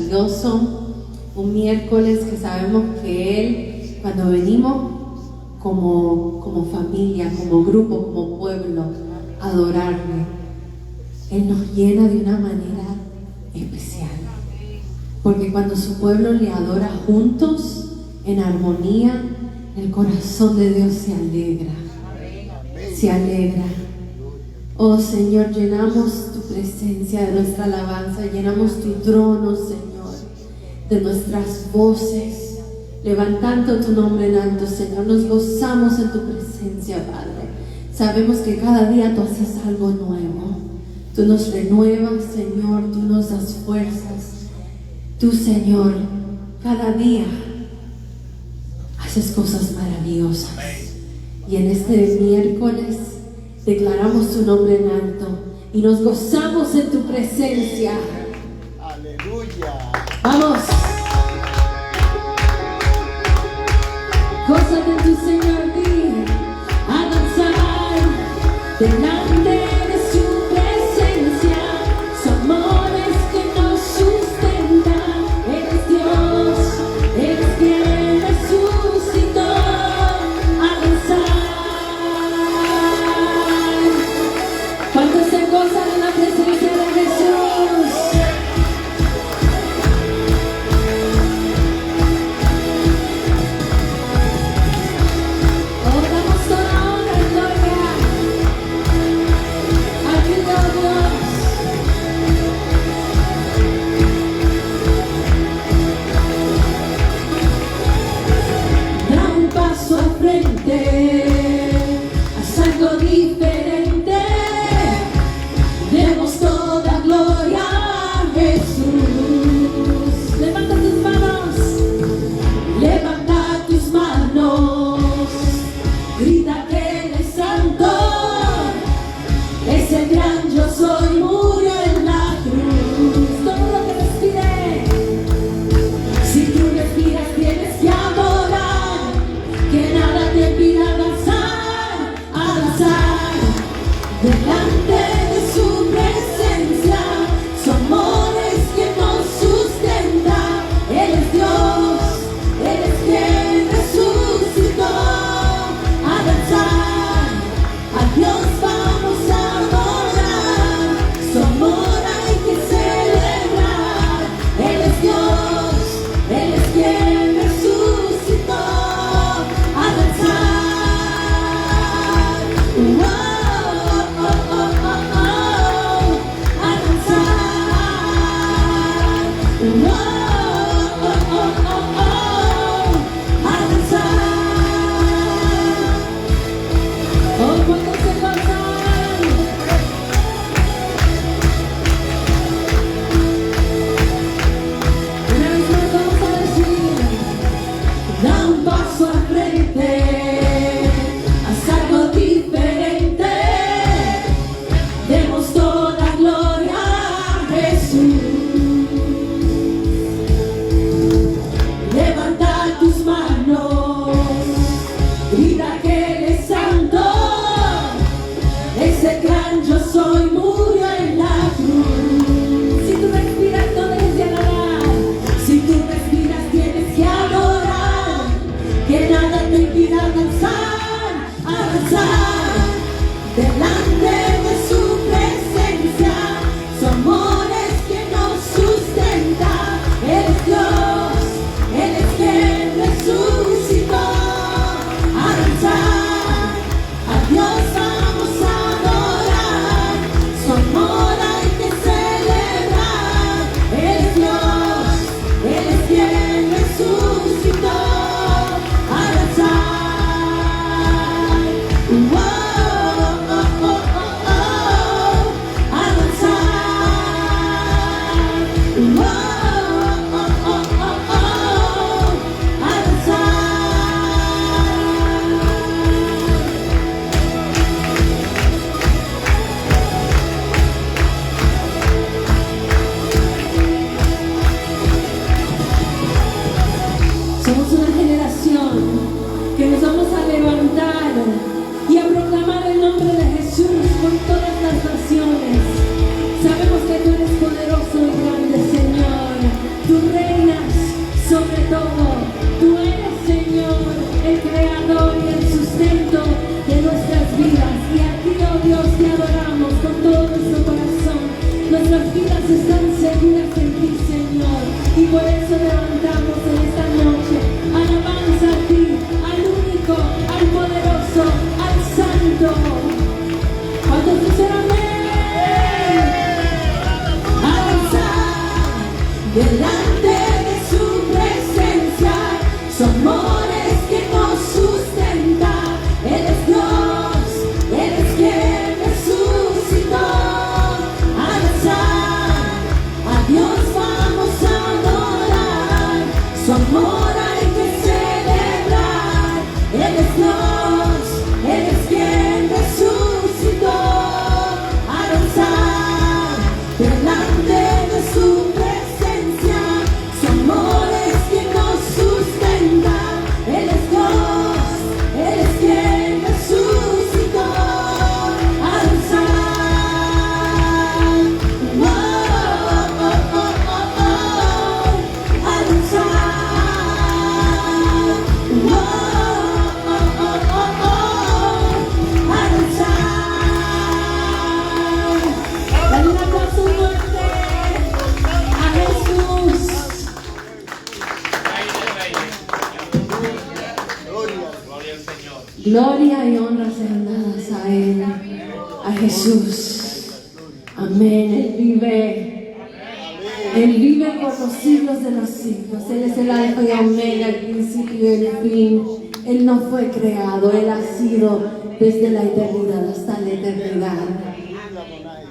maravilloso, un miércoles que sabemos que Él, cuando venimos como familia, como grupo, como pueblo, a adorarle, Él nos llena de una manera especial. Porque cuando su pueblo le adora juntos, en armonía, el corazón de Dios se alegra. Se alegra. Oh Señor, llenamos tu presencia de nuestra alabanza, llenamos tu trono, Señor, de nuestras voces, levantando tu nombre en alto, Señor. Nos gozamos en tu presencia, Padre. Sabemos que cada día tú haces algo nuevo. Tú nos renuevas, Señor, tú nos das fuerzas. Tú, Señor, cada día haces cosas maravillosas. Y en este miércoles declaramos tu nombre en alto y nos gozamos en tu presencia. Aleluya. Vamos. Gózate en tu Señor, di, a danzar delante de su presencia. Su amor es que nos sustenta. Eres Dios, eres quien resucitó. A danzar. ¿Cuántos se gozan en la presencia de Jesús? Oh, damos toda honra y gloria a ti, oh Dios. Da un paso al frente, haz algo diferente. Demos toda gloria a Jesús. Levanta tus manos, levanta tus manos, grita que Él es santo. Ese gran yo soy murió en la cruz. Todo lo que respire, si tú respiras tienes que adorar, que nada te impida avanzar, avanzar delante de su presencia. Su amor es quien nos sustenta. Él es Dios, Él es quien resucitó. A danzar, a Dios vamos a adorar. Su amor hay que celebrar. Él es Dios, Él es quien resucitó. A danzar. Da un paso al frente, haz algo diferente. Demos toda gloria a Jesús. nuestras vidas están seguras en ti, Señor. Y por eso levantamos en esta noche alabanza a ti, al único, al poderoso, al santo. ¿Cuántos dicen amén? Avanzar delante de su presencia, su amor es que nos sustenta. Él es Dios, Él es quien resucitó. Avanzar, a Dios vamos a adorar, su amor hay que celebrar. Él es Dios, Él es quien resucitó. Avanzar delante de su presencia, su amor es quien nos sustenta. Él es Dios, Él es quien resucitó. Avanzar, oh, oh, oh, oh, oh, oh. Avanzar, oh, oh, oh, oh, oh. Avanzar. Dale un aplauso fuerte a Jesús. Gloria y honra sean dadas a Él, a Jesús. Amén. Él vive por los siglos de los siglos. Él es el alfa y omega, el principio y el fin. Él no fue creado, Él ha sido desde la eternidad hasta la eternidad.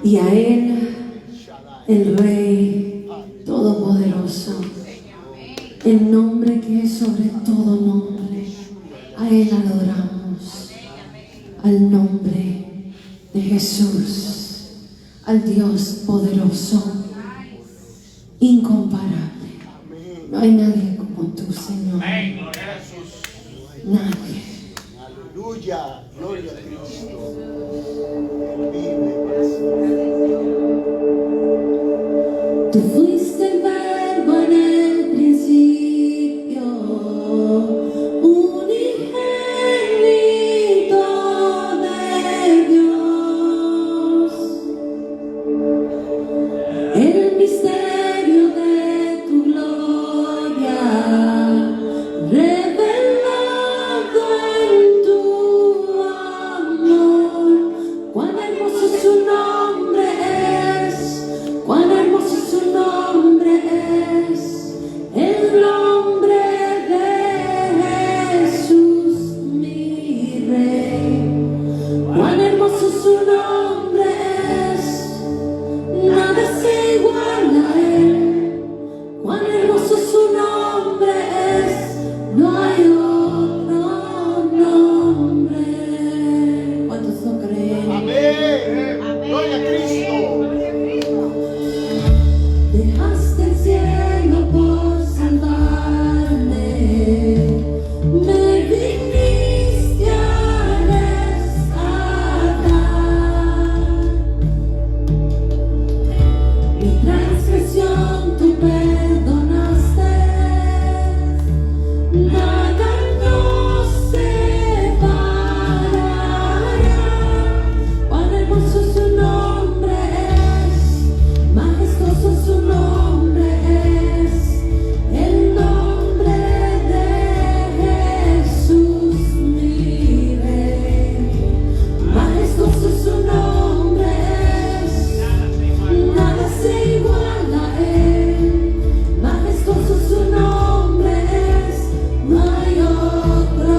Y a Él, el Rey Todopoderoso, el nombre que es sobre todo nombre, a Él adoramos, al nombre de Jesús, al Dios poderoso, incomparable. No hay nadie como tú, Señor. Nadie. Aleluya, gloria a Cristo. Él vive para siempre. Tú fuiste el verbo en el principio, unigénito de Dios. El misterio de tu gloria, revelado en tu amor. Cuán hermoso su nombre es, cuán hermoso su nombre es, el nombre de Jesús, mi Rey. Cuán hermoso su nombre es, nada se iguala a Él. Cuán hermoso su nombre es, no hay otro nombre. ¿Cuántos lo creen? Amén. Gloria a Cristo. Dejaste el cielo por salvarme, me viniste a rescatar. Mi transgresión tú perdonaste, nada nos separará. Cuán hermoso su nombre es, majestuoso su nombre es, el nombre de Jesús, mi Rey. Majestuoso su nombre es, nada se iguala a Él. Majestuoso su nombre es, no hay otro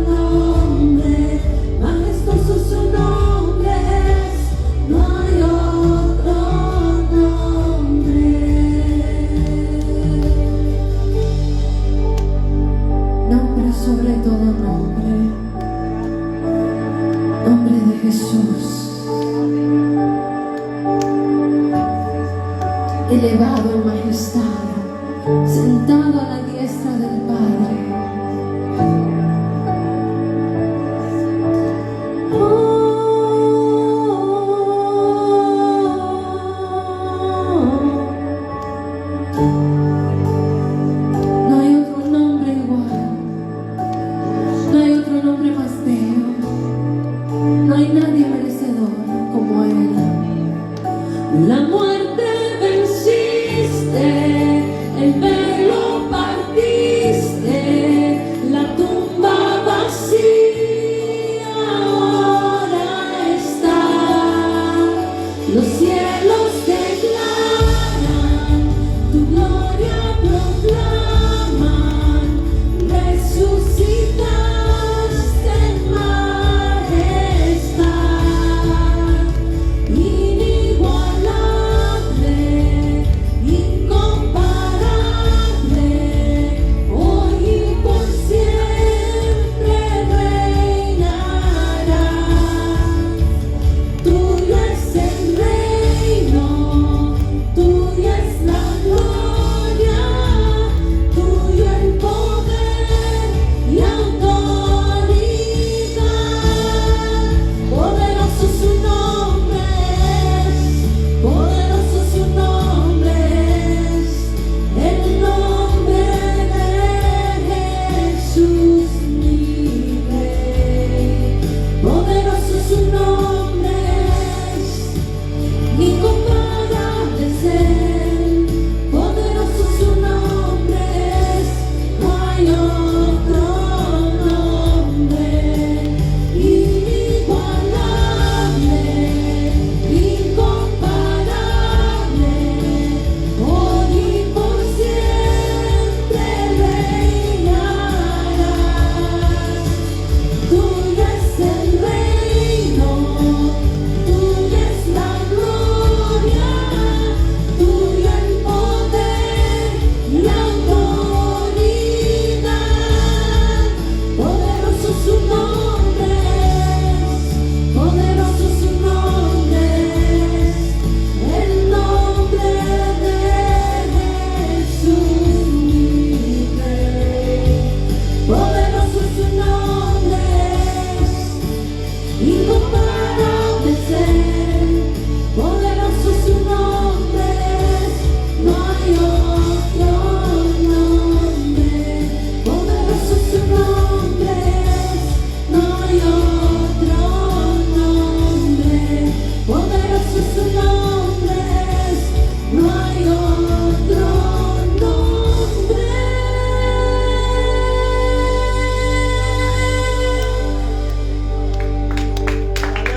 nombre. Majestuoso su nombre es, no hay otro nombre. Nombre sobre todo nombre, nombre de Jesús, elevado en majestad, sentado a la diestra del Padre. No hay otro nombre igual, no hay otro nombre más bello, no hay nadie merecedor como Él. La muerte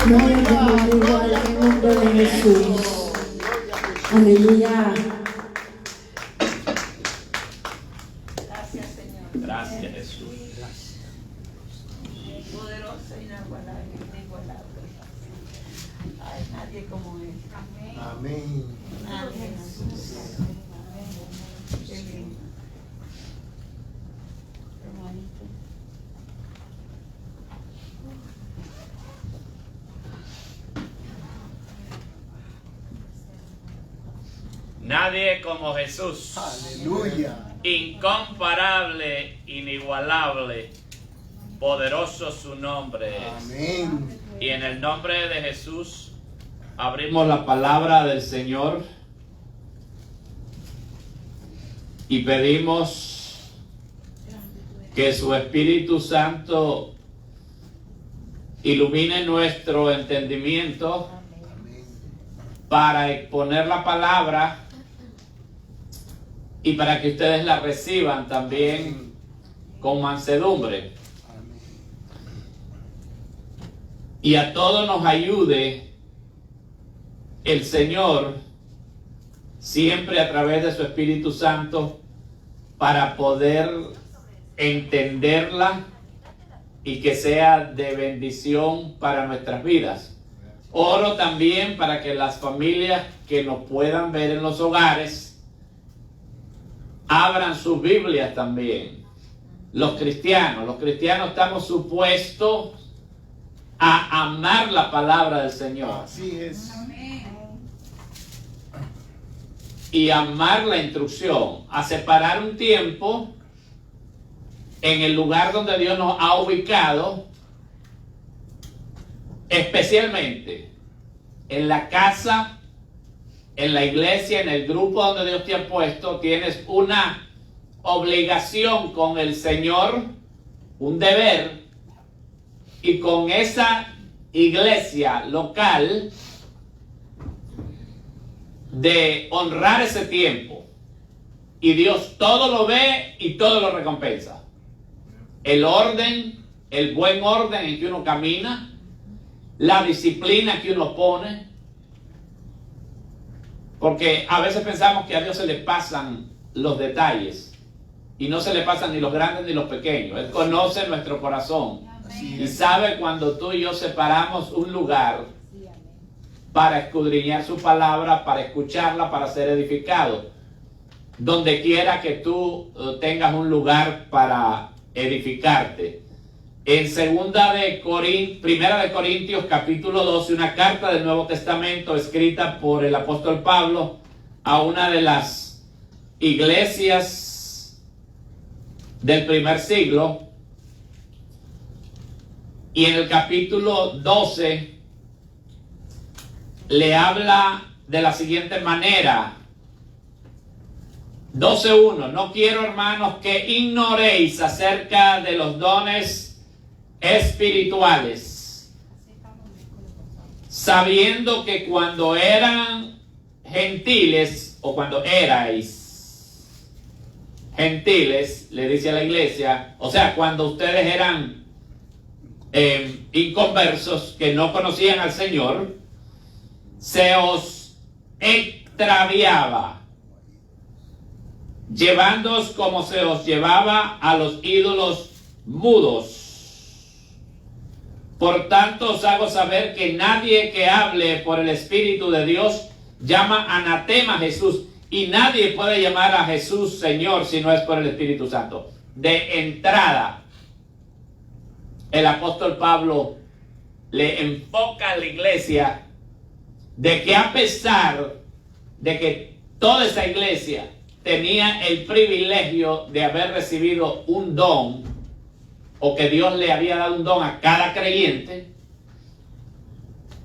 No hay llamado igual en el nombre de Jesús. Aleluya. Gracias, Señor. Gracias, Jesús. Poderoso, inigualable. Ay, nadie como Él. Amén. Nadie, Jesús. Qué lindo. Hermanito. Nadie como Jesús. Aleluya. Incomparable, inigualable, poderoso su nombre es. Amén. Y en el nombre de Jesús abrimos la palabra del Señor y pedimos que su Espíritu Santo ilumine nuestro entendimiento para exponer la palabra y para que ustedes la reciban también con mansedumbre. Y a todos nos ayude el Señor siempre a través de su Espíritu Santo para poder entenderla y que sea de bendición para nuestras vidas. Oro también para que las familias que nos puedan ver en los hogares abran sus Biblias también. Los cristianos estamos supuestos a amar la palabra del Señor Así es. y amar la instrucción, a separar un tiempo en el lugar donde Dios nos ha ubicado, especialmente en la casa, en la iglesia, en el grupo donde Dios te ha puesto. Tienes una obligación con el Señor, un deber, y con esa iglesia local de honrar ese tiempo. Y Dios todo lo ve y todo lo recompensa. El orden, el buen orden en que uno camina, la disciplina que uno pone. Porque a veces pensamos que a Dios se le pasan los detalles y no se le pasan ni los grandes ni los pequeños. Él conoce nuestro corazón Así y es. sabe cuando tú y yo separamos un lugar para escudriñar su palabra, para escucharla, para ser edificado. Donde quiera que tú tengas un lugar para edificarte. En Primera de Corintios capítulo 12, una carta del Nuevo Testamento escrita por el apóstol Pablo a una de las iglesias del primer siglo. Y en el capítulo 12 le habla de la siguiente manera. 12:1. No quiero, hermanos, que ignoréis acerca de los dones espirituales, sabiendo que cuando eran gentiles, o cuando erais gentiles, le dice a la iglesia, o sea, cuando ustedes eran inconversos, que no conocían al Señor, se os extraviaba, llevándoos como se os llevaba a los ídolos mudos. Por tanto os hago saber que nadie que hable por el Espíritu de Dios llama anatema a Jesús, y nadie puede llamar a Jesús Señor si no es por el Espíritu Santo. De entrada, el apóstol Pablo le enfoca a la iglesia de que a pesar de que toda esa iglesia tenía el privilegio de haber recibido un don, o que Dios le había dado un don a cada creyente,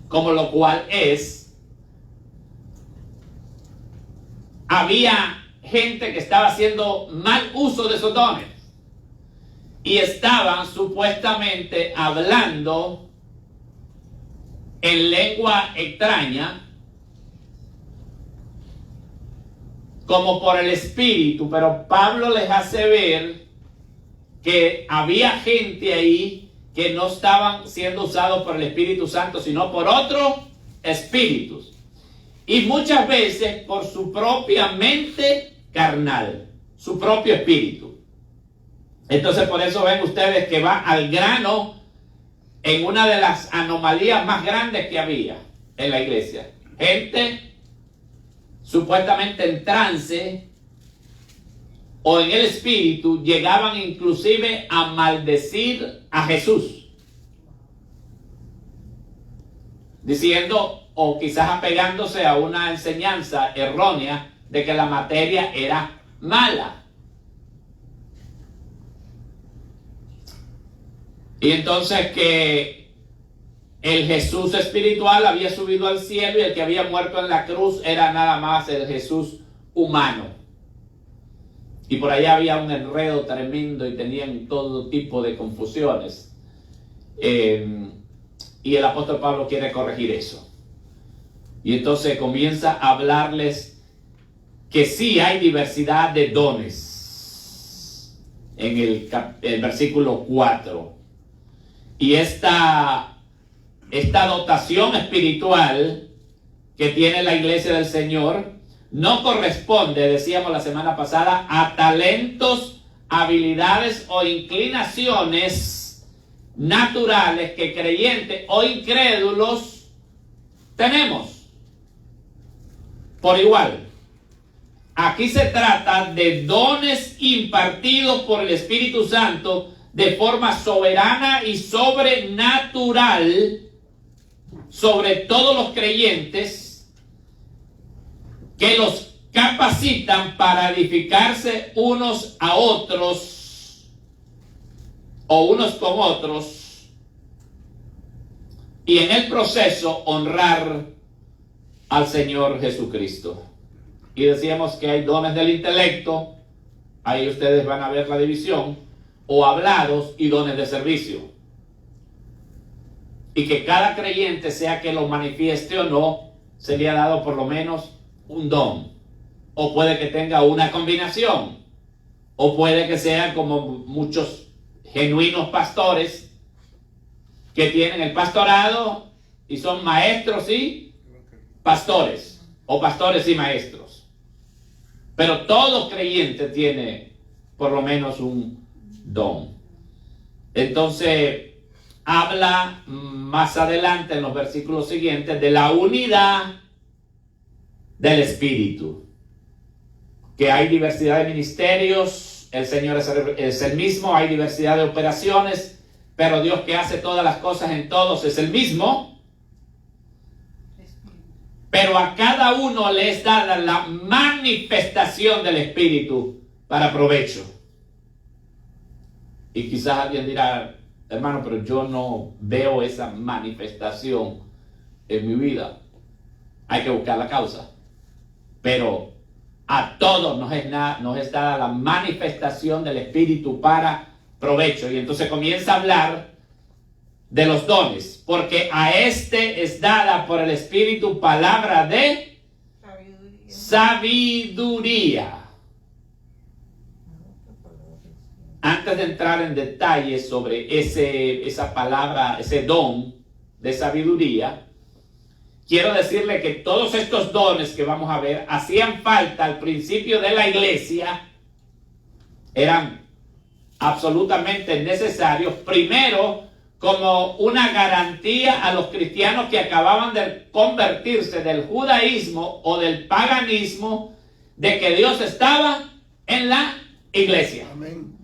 como lo cual es, había gente que estaba haciendo mal uso de esos dones y estaban supuestamente hablando en lengua extraña, como por el Espíritu, pero Pablo les hace ver que había gente ahí que no estaban siendo usados por el Espíritu Santo, sino por otros espíritus. Y muchas veces por su propia mente carnal, su propio espíritu. Entonces por eso ven ustedes que va al grano en una de las anomalías más grandes que había en la iglesia. Gente supuestamente en trance o en el espíritu, llegaban inclusive a maldecir a Jesús, diciendo, o quizás apegándose a una enseñanza errónea de que la materia era mala. Y entonces que el Jesús espiritual había subido al cielo y el que había muerto en la cruz era nada más el Jesús humano. Y por allá había un enredo tremendo y tenían todo tipo de confusiones. Y el apóstol Pablo quiere corregir eso. Y entonces comienza a hablarles que sí hay diversidad de dones. En el versículo 4. Y esta dotación espiritual que tiene la iglesia del Señor no corresponde, decíamos la semana pasada, a talentos, habilidades o inclinaciones naturales que creyentes o incrédulos tenemos por igual. Aquí se trata de dones impartidos por el Espíritu Santo de forma soberana y sobrenatural sobre todos los creyentes, que los capacitan para edificarse unos a otros o unos con otros, y en el proceso honrar al Señor Jesucristo. Y decíamos que hay dones del intelecto, ahí ustedes van a ver la división, o hablados, y dones de servicio. Y que cada creyente, sea que lo manifieste o no, se le ha dado por lo menos un don, o puede que tenga una combinación, o puede que sea como muchos genuinos pastores que tienen el pastorado y son maestros y pastores, o pastores y maestros. Pero todo creyente tiene por lo menos un don. Entonces, habla más adelante en los versículos siguientes de la unidad del Espíritu. Que hay diversidad de ministerios, el Señor es el mismo, hay diversidad de operaciones, pero Dios que hace todas las cosas en todos es el mismo. Pero a cada uno le es dada la manifestación del Espíritu para provecho. Y quizás alguien dirá, hermano, pero yo no veo esa manifestación en mi vida. Hay que buscar la causa. Pero a todos nos es dada la manifestación del Espíritu para provecho. Y entonces comienza a hablar de los dones, porque a este es dada por el Espíritu palabra de sabiduría. Antes de entrar en detalles sobre esa palabra, ese don de sabiduría, quiero decirle que todos estos dones que vamos a ver hacían falta al principio de la iglesia, eran absolutamente necesarios, primero como una garantía a los cristianos que acababan de convertirse del judaísmo o del paganismo, de que Dios estaba en la iglesia. Amén.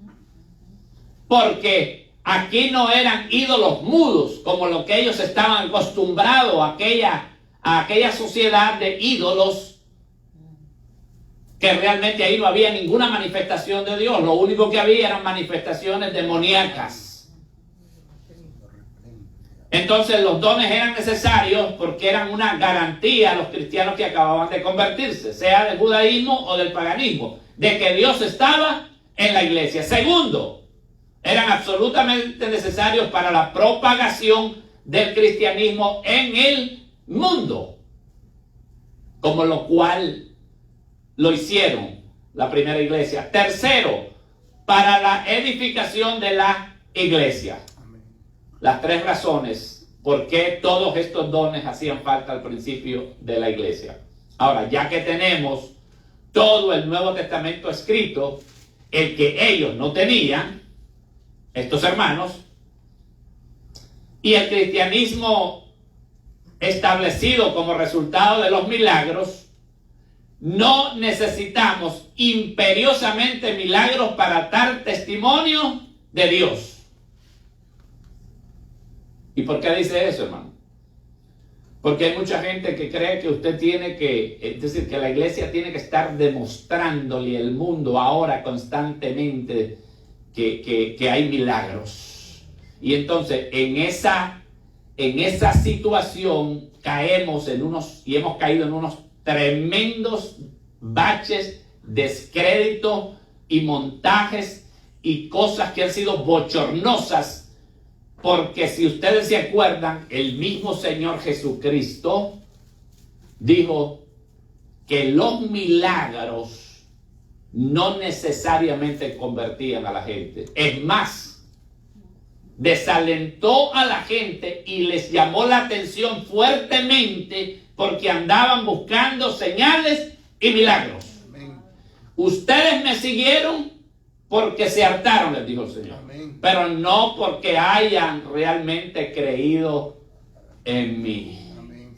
Porque aquí no eran ídolos mudos, como lo que ellos estaban acostumbrados a aquella sociedad de ídolos, que realmente ahí no había ninguna manifestación de Dios. Lo único que había eran manifestaciones demoníacas. Entonces los dones eran necesarios porque eran una garantía a los cristianos que acababan de convertirse, sea del judaísmo o del paganismo, de que Dios estaba en la iglesia. Segundo, eran absolutamente necesarios para la propagación del cristianismo en el mundo, como lo cual lo hicieron la primera iglesia. Tercero, para la edificación de la iglesia. Las tres razones por qué todos estos dones hacían falta al principio de la iglesia. Ahora, ya que tenemos todo el Nuevo Testamento escrito, el que ellos no tenían, estos hermanos, y el cristianismo establecido como resultado de los milagros, no necesitamos imperiosamente milagros para dar testimonio de Dios. ¿Y por qué dice eso, hermano? Porque hay mucha gente que cree que usted tiene que, es decir, que la iglesia tiene que estar demostrándole al mundo ahora constantemente que hay milagros. Y entonces en esa situación caemos y hemos caído en unos tremendos baches, descrédito y montajes y cosas que han sido bochornosas. Porque si ustedes se acuerdan, el mismo Señor Jesucristo dijo que los milagros no necesariamente convertían a la gente. Es más, desalentó a la gente y les llamó la atención fuertemente porque andaban buscando señales y milagros. Amén. Ustedes me siguieron porque se hartaron, les dijo el Señor. Amén. Pero no porque hayan realmente creído en mí. Amén.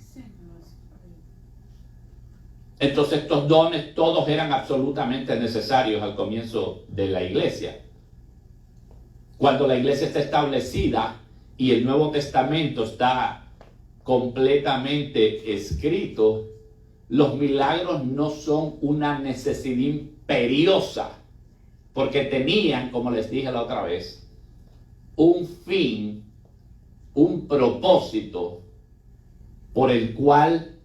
Entonces estos dones todos eran absolutamente necesarios al comienzo de la iglesia. Cuando la iglesia está establecida y el Nuevo Testamento está completamente escrito, los milagros no son una necesidad imperiosa, porque tenían, como les dije la otra vez, un fin, un propósito por el cual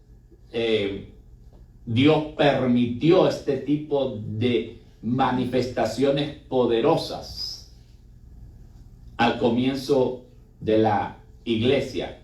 Dios permitió este tipo de manifestaciones poderosas al comienzo de la iglesia.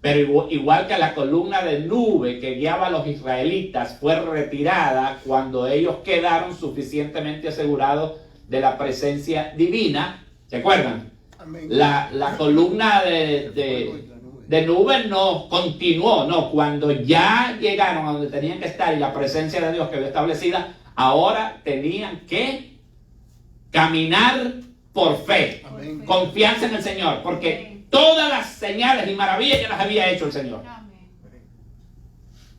Pero igual que la columna de nube que guiaba a los israelitas fue retirada cuando ellos quedaron suficientemente asegurados de la presencia divina, ¿se acuerdan? Amén. La columna de nube no continuó, no, cuando ya llegaron a donde tenían que estar y la presencia de Dios quedó establecida, Ahora tenían que caminar por fe, Amén. confianza en el Señor, porque todas las señales y maravillas ya las había hecho el Señor.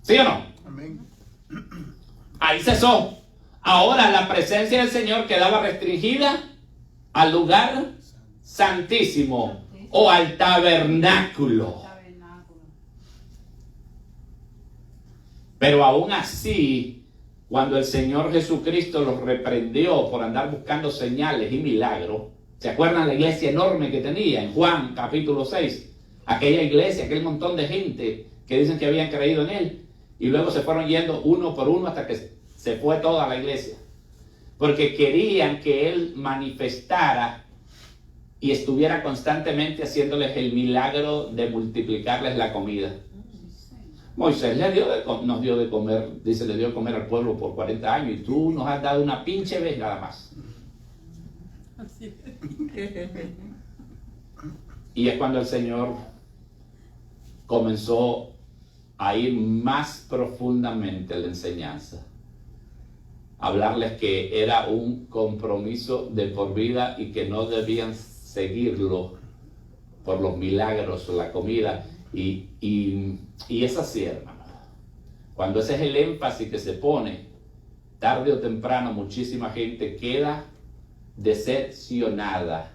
¿Sí o no? Amén. Ahí cesó. Ahora la presencia del Señor quedaba restringida al lugar santísimo o al tabernáculo. Pero aún así, cuando el Señor Jesucristo los reprendió por andar buscando señales y milagros, ¿se acuerdan la iglesia enorme que tenía en Juan capítulo 6? Aquella iglesia, aquel montón de gente que dicen que habían creído en Él, y luego se fueron yendo uno por uno hasta que se fue toda la iglesia, porque querían que Él manifestara y estuviera constantemente haciéndoles el milagro de multiplicarles la comida. Moisés nos dio de comer, dice, le dio de comer al pueblo por 40 años y tú nos has dado una pinche vez nada más. Y es cuando el Señor comenzó a ir más profundamente en la enseñanza. Hablarles que era un compromiso de por vida y que no debían seguirlo por los milagros o la comida. Y es así, hermano. Cuando ese es el énfasis que se pone, tarde o temprano muchísima gente queda decepcionada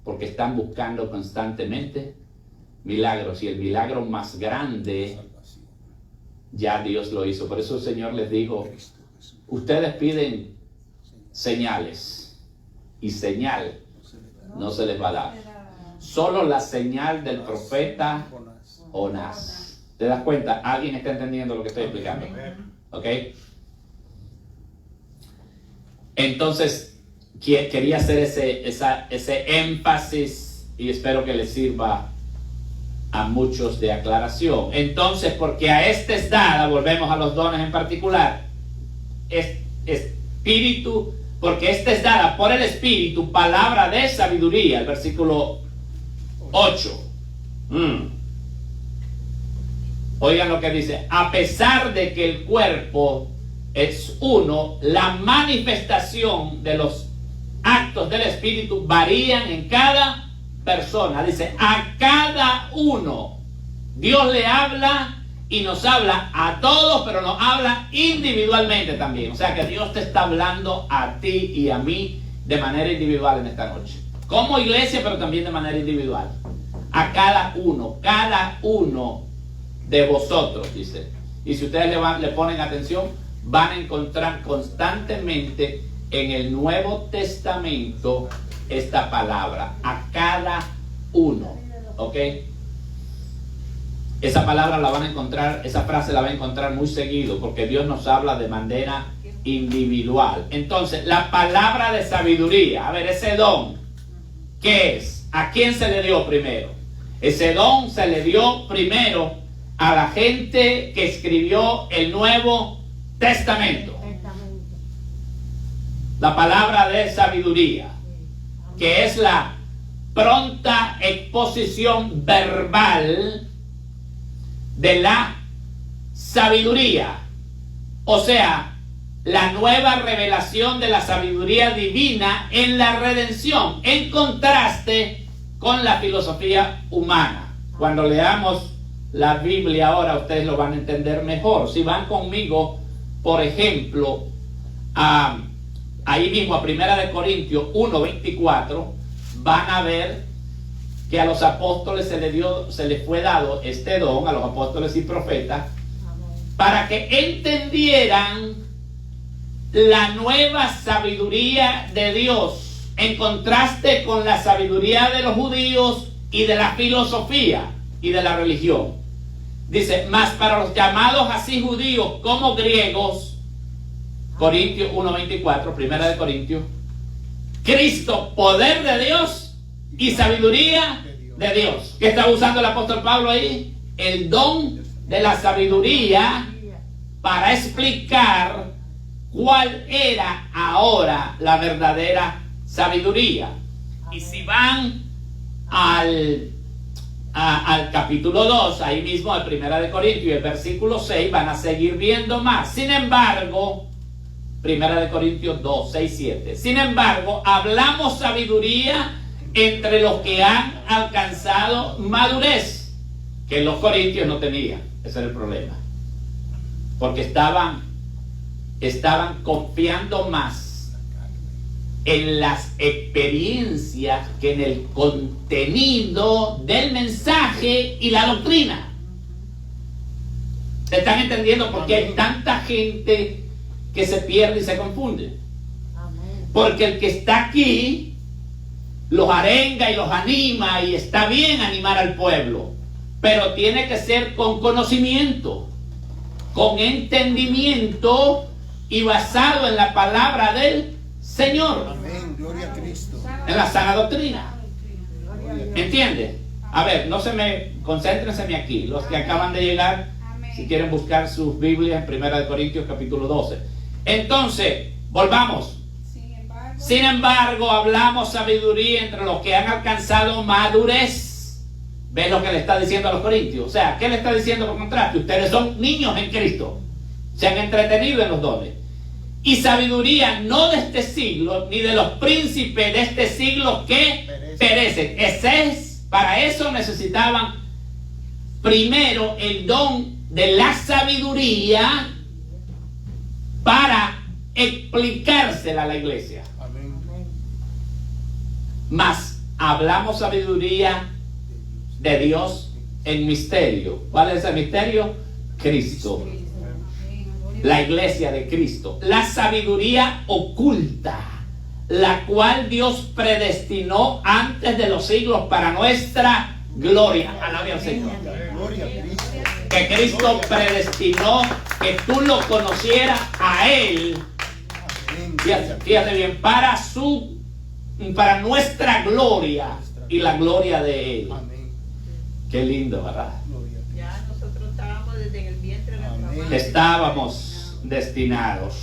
porque están buscando constantemente milagros, y el milagro más grande ya Dios lo hizo. Por eso el Señor les dijo: ustedes piden señales, y señal no se les va a dar. Solo la señal del profeta Jonás. ¿Te das cuenta? ¿Alguien está entendiendo lo que estoy explicando? ¿Ok? Entonces, quería hacer ese énfasis, y espero que les sirva a muchos de aclaración. Entonces, porque a este es dada, volvemos a los dones en particular, espíritu, porque este es dada por el Espíritu palabra de sabiduría, el versículo 8. Oigan lo que dice: a pesar de que el cuerpo es uno, la manifestación de los actos del Espíritu varían en cada persona. Dice, a cada uno Dios le habla, y nos habla a todos, pero nos habla individualmente también. O sea que Dios te está hablando a ti y a mí de manera individual en esta noche, como iglesia, pero también de manera individual. A cada uno de vosotros, dice. Y si ustedes le ponen atención, van a encontrar constantemente en el Nuevo Testamento esta palabra, a cada uno. ¿Ok? Esa palabra la van a encontrar, esa frase la van a encontrar muy seguido, porque Dios nos habla de manera individual. Entonces, la palabra de sabiduría, a ver, ese don, ¿qué es? ¿A quién se le dio primero? Ese don se le dio primero a la gente que escribió el Nuevo Testamento. La palabra de sabiduría, que es la pronta exposición verbal de la sabiduría, o sea, la nueva revelación de la sabiduría divina en la redención, en contraste con la filosofía humana. Cuando leamos la Biblia ahora, ustedes lo van a entender mejor. Si van conmigo, por ejemplo, ahí mismo a 1 Corintios 1:24, van a ver que a los apóstoles se les fue dado este don, a los apóstoles y profetas, para que entendieran la nueva sabiduría de Dios, en contraste con la sabiduría de los judíos y de la filosofía y de la religión. Dice, mas para los llamados así judíos como griegos, Corintios 1:24, 1 Corintios, Cristo, poder de Dios y sabiduría de Dios. ¿Qué está usando el apóstol Pablo ahí? El don de la sabiduría para explicar cuál era ahora la verdadera sabiduría. Y si van al capítulo 2, ahí mismo el 1 Corintios, el versículo 6, van a seguir viendo más. Sin embargo, 1 Primera de Corintios 2, 6, 7. Sin embargo, hablamos sabiduría entre los que han alcanzado madurez, que los corintios no tenían. Ese era el problema. Porque estaban confiando más en las experiencias que en el contenido del mensaje y la doctrina. ¿Se están entendiendo por qué hay tanta gente que se pierde y se confunde? Porque el que está aquí los arenga y los anima, y está bien animar al pueblo, pero tiene que ser con conocimiento, con entendimiento y basado en la palabra del Señor. Amén. Gloria a Cristo. En la sana doctrina. ¿Entiende? A ver, concéntrense aquí. Los que acaban de llegar, si quieren buscar sus Biblias en 1 Corintios capítulo 12. Entonces, volvamos. Sin embargo, hablamos sabiduría entre los que han alcanzado madurez. ¿Ven lo que le está diciendo a los corintios? O sea, ¿qué le está diciendo por contraste? Ustedes son niños en Cristo. Se han entretenido en los dones. Y sabiduría no de este siglo, ni de los príncipes de este siglo que perecen. Para eso necesitaban primero el don de la sabiduría para explicársela a la iglesia. Amén. Mas hablamos sabiduría de Dios en misterio. ¿Cuál es el misterio? Cristo. La iglesia de Cristo. La sabiduría oculta, la cual Dios predestinó antes de los siglos para nuestra gloria. Alabe al Señor. Gloria a Cristo. Que Cristo predestinó que tú lo conocieras a Él. Fíjate bien, para nuestra gloria y la gloria de Él. Amén. Qué lindo, ¿verdad? Gloria a Cristo. Ya nosotros estábamos desde el vientre de nuestra Amén. madre. Estábamos destinados.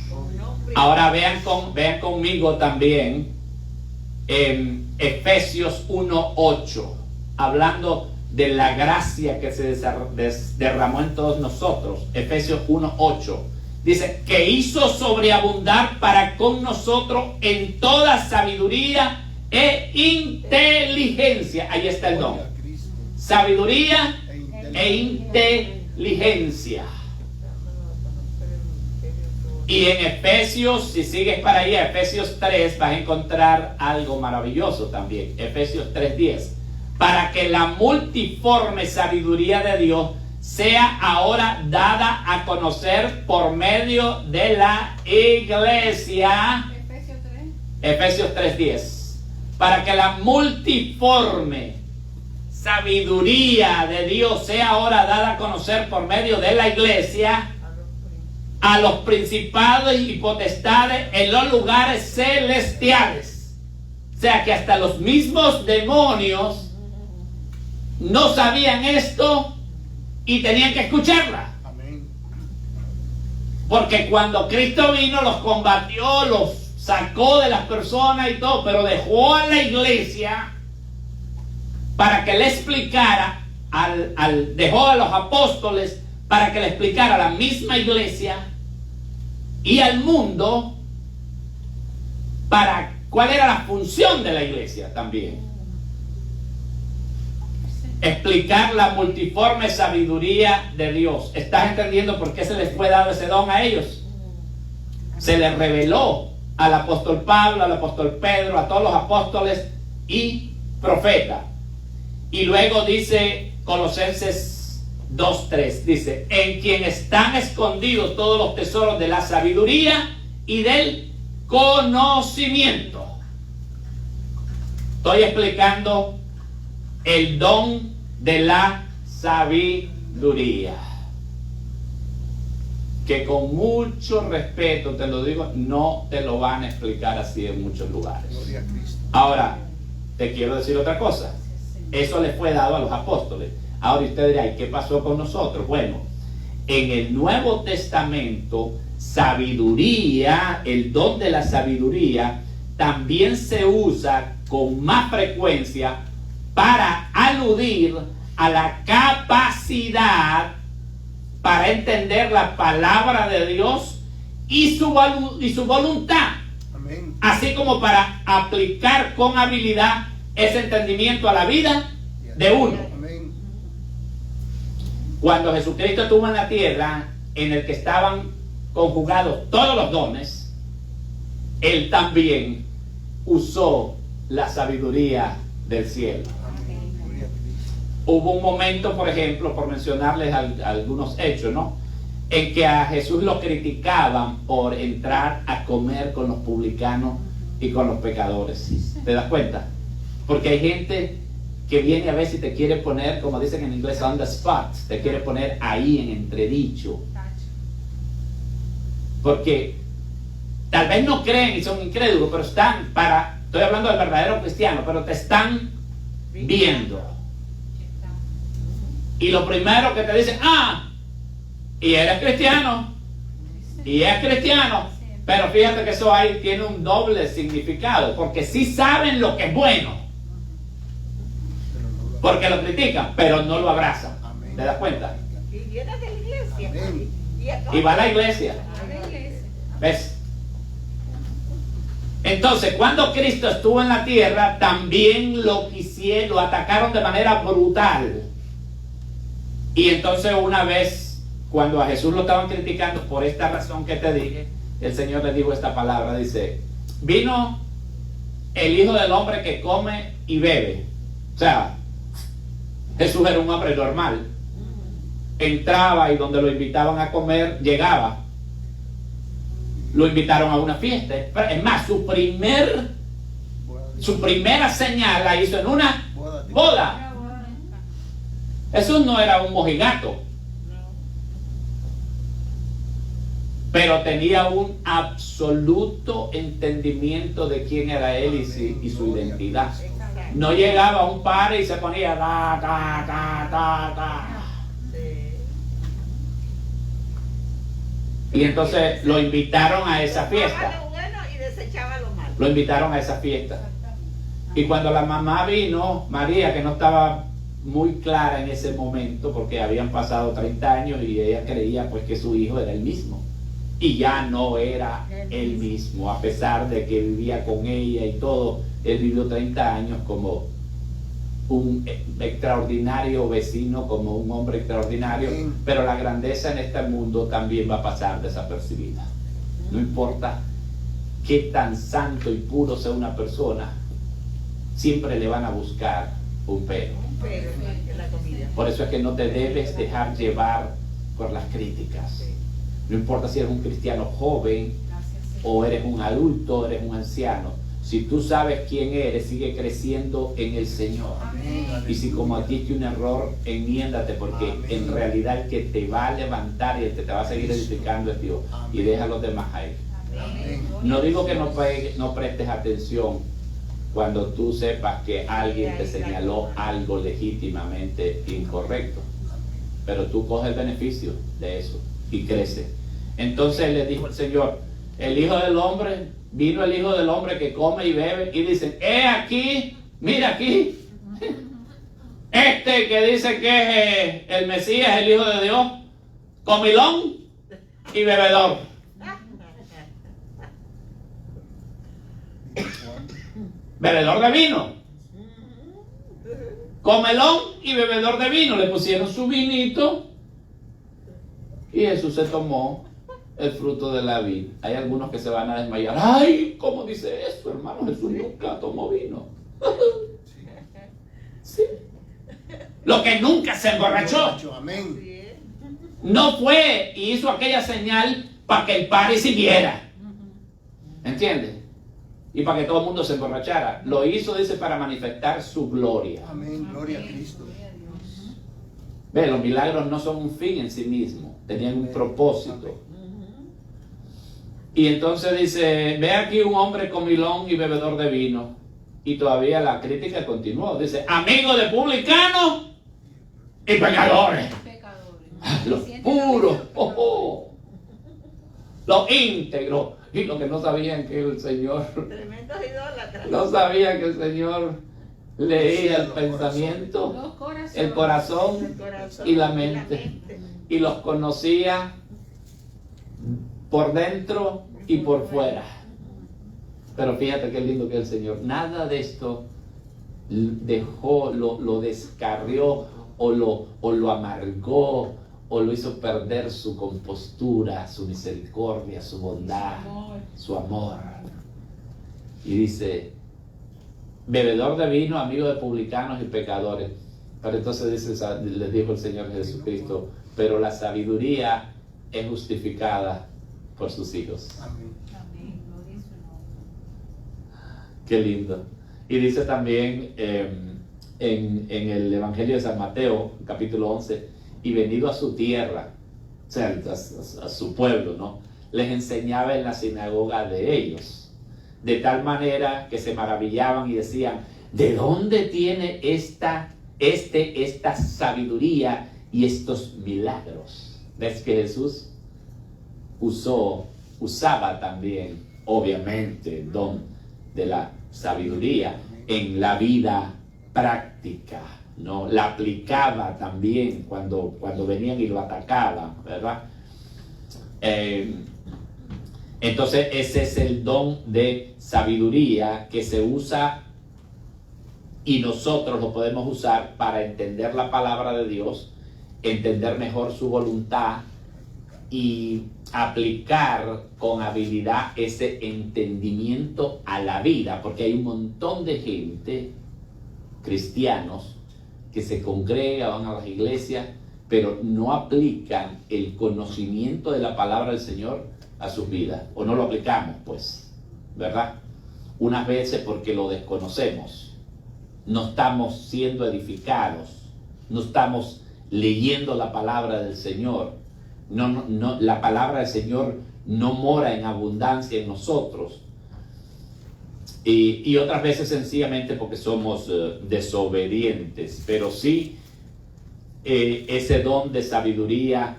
Con nombre. Ahora vean conmigo también en Efesios 1:8, hablando de la gracia que se derramó en todos nosotros. Efesios 1:8 dice que hizo sobreabundar para con nosotros en toda sabiduría e inteligencia. Ahí está el don. Gloria a Cristo. Sabiduría e inteligencia. Y en Efesios, si sigues para allá, Efesios 3, vas a encontrar algo maravilloso también. Efesios 3:10. Para que la multiforme sabiduría de Dios sea ahora dada a conocer por medio de la iglesia. Efesios 3:10. Para que la multiforme sabiduría de Dios sea ahora dada a conocer por medio de la iglesia a los principados y potestades en los lugares celestiales. O sea que hasta los mismos demonios no sabían esto y tenían que escucarla. Amén. Porque cuando Cristo vino, los combatió, los sacó de las personas y todo, pero dejó a la iglesia para que le explicara, dejó a los apóstoles para que le explicara a la misma iglesia y al mundo para cuál era la función de la iglesia también. Explicar la multiforme sabiduría de Dios. ¿Estás entendiendo por qué se les fue dado ese don a ellos? Se les reveló al apóstol Pablo, al apóstol Pedro, a todos los apóstoles y profetas. Y luego dice Colosenses 2:3, dice, en quien están escondidos todos los tesoros de la sabiduría y del conocimiento. Estoy explicando el don de la sabiduría, que con mucho respeto te lo digo, no te lo van a explicar así en muchos lugares. Gloria a Cristo. Ahora, te quiero decir otra cosa. Eso le fue dado a los apóstoles. Ahora usted dirá, ¿y qué pasó con nosotros? Bueno, en el Nuevo Testamento, sabiduría, el don de la sabiduría, también se usa con más frecuencia para aludir a la capacidad para entender la palabra de Dios y su voluntad, Amén. así como para aplicar con habilidad ese entendimiento a la vida de uno. Amén. Cuando Jesucristo estuvo en la tierra, en el que estaban conjugados todos los dones, Él también usó la sabiduría del cielo. Amén. Gloria a Cristo. Hubo un momento, por ejemplo, por mencionarles algunos hechos, ¿no?, en que a Jesús lo criticaban por entrar a comer con los publicanos y con los pecadores. ¿Te das cuenta? Porque hay gente que viene a ver si te quiere poner, como dicen en inglés, on the spot, te quiere poner ahí en entredicho. Porque tal vez no creen y son incrédulos, pero estoy hablando del verdadero cristiano, pero te están viendo. Y lo primero que te dicen, y eres cristiano, y es cristiano, pero fíjate que eso ahí tiene un doble significado, porque sí saben lo que es bueno, porque lo critican, pero no lo abrazan. Amén. ¿Te das cuenta? Y viene de la iglesia. Amén. Y Y va a la iglesia. a la iglesia. ¿Ves? Entonces, cuando Cristo estuvo en la tierra, también lo atacaron de manera brutal. Y entonces una vez, cuando a Jesús lo estaban criticando por esta razón que te dije, el Señor le dijo esta palabra, dice, vino el Hijo del Hombre que come y bebe. O sea, Jesús era un hombre normal. Entraba y donde lo invitaban a comer, llegaba. Lo invitaron a una fiesta. Es más, su primera señal la hizo en una boda. Jesús no era un mojigato, pero tenía un absoluto entendimiento de quién era Él y su identidad. No llegaba a un par y se ponía Y entonces lo invitaron a esa fiesta. Tomaba lo bueno y desechaba lo malo. Lo invitaron a esa fiesta. Y cuando la mamá vino, María, que no estaba muy clara en ese momento, porque habían pasado 30 años y ella creía pues que su hijo era el mismo. Y ya no era el mismo, a pesar de que vivía con ella y todo. Él vivió 30 años como un extraordinario vecino, como un hombre extraordinario, pero la grandeza en este mundo también va a pasar desapercibida. No importa qué tan santo y puro sea una persona, siempre le van a buscar un pero. Pero en la comida. Por eso es que no te debes dejar llevar por las críticas. No importa si eres un cristiano joven o eres un adulto, eres un anciano. Si tú sabes quién eres, sigue creciendo en el Señor. Amén. Y si cometiste un error, enmiéndate, porque Amén. en realidad el que te va a levantar y el que te va a seguir edificando es Dios. Y Amén. deja a los demás ahí. Amén. No digo que no prestes atención cuando tú sepas que alguien te señaló algo legítimamente incorrecto, pero tú coges el beneficio de eso y crece. Entonces le dijo el Señor, el Hijo del Hombre, vino el Hijo del Hombre que come y bebe, y dicen, aquí, mira aquí, este que dice que es el Mesías, el Hijo de Dios, comilón y bebedor. Bebedor de vino, comelón y bebedor de vino. Le pusieron su vinito y Jesús se tomó el fruto de la vid. Hay algunos que se van a desmayar. Ay, ¿cómo dice eso, hermano? Jesús nunca tomó vino. Sí. Lo que nunca se emborrachó. Amén. No fue y hizo aquella señal para que el party siguiera. ¿Entiendes? Y para que todo el mundo se emborrachara. Lo hizo, dice, para manifestar su gloria. Amén. Gloria a Cristo. Ve, los milagros no son un fin en sí mismo, tenían un propósito. Y entonces dice, ve aquí un hombre comilón y bebedor de vino. Y todavía la crítica continuó. Dice, amigo de publicanos y pecadores. Los puros, los íntegros. Y los que no sabían que el Señor, Tremendos idólatras. no sabían que el Señor leía el pensamiento, el corazón El corazón y la mente. Y los conocía por dentro y por fuera. Pero fíjate qué lindo que es el Señor. Nada de esto dejó, lo descarrió o lo amargó o lo hizo perder su compostura, su misericordia, su bondad, su amor. Y dice, bebedor de vino, amigo de publicanos y pecadores. Pero entonces les dijo el Señor Jesucristo, pero la sabiduría es justificada por sus hijos. Amén. Qué lindo. Y dice también en el Evangelio de San Mateo, capítulo 11, y venido a su tierra, o sea, a su pueblo, ¿no? Les enseñaba en la sinagoga de ellos, de tal manera que se maravillaban y decían, ¿de dónde tiene esta sabiduría y estos milagros? ¿Ves que Jesús usaba también, obviamente, el don de la sabiduría en la vida práctica, ¿no? La aplicaba también cuando venían y lo atacaban, ¿verdad? Entonces ese es el don de sabiduría que se usa y nosotros lo podemos usar para entender la palabra de Dios, entender mejor su voluntad y aplicar con habilidad ese entendimiento a la vida, porque hay un montón de gente, cristianos, que se congregan, van a las iglesias, pero no aplican el conocimiento de la palabra del Señor a sus vidas, o no lo aplicamos, pues, ¿verdad? Unas veces porque lo desconocemos, no estamos siendo edificados, no estamos leyendo la palabra del Señor. No, la palabra del Señor no mora en abundancia en nosotros. Y otras veces sencillamente porque somos desobedientes. Pero sí, ese don de sabiduría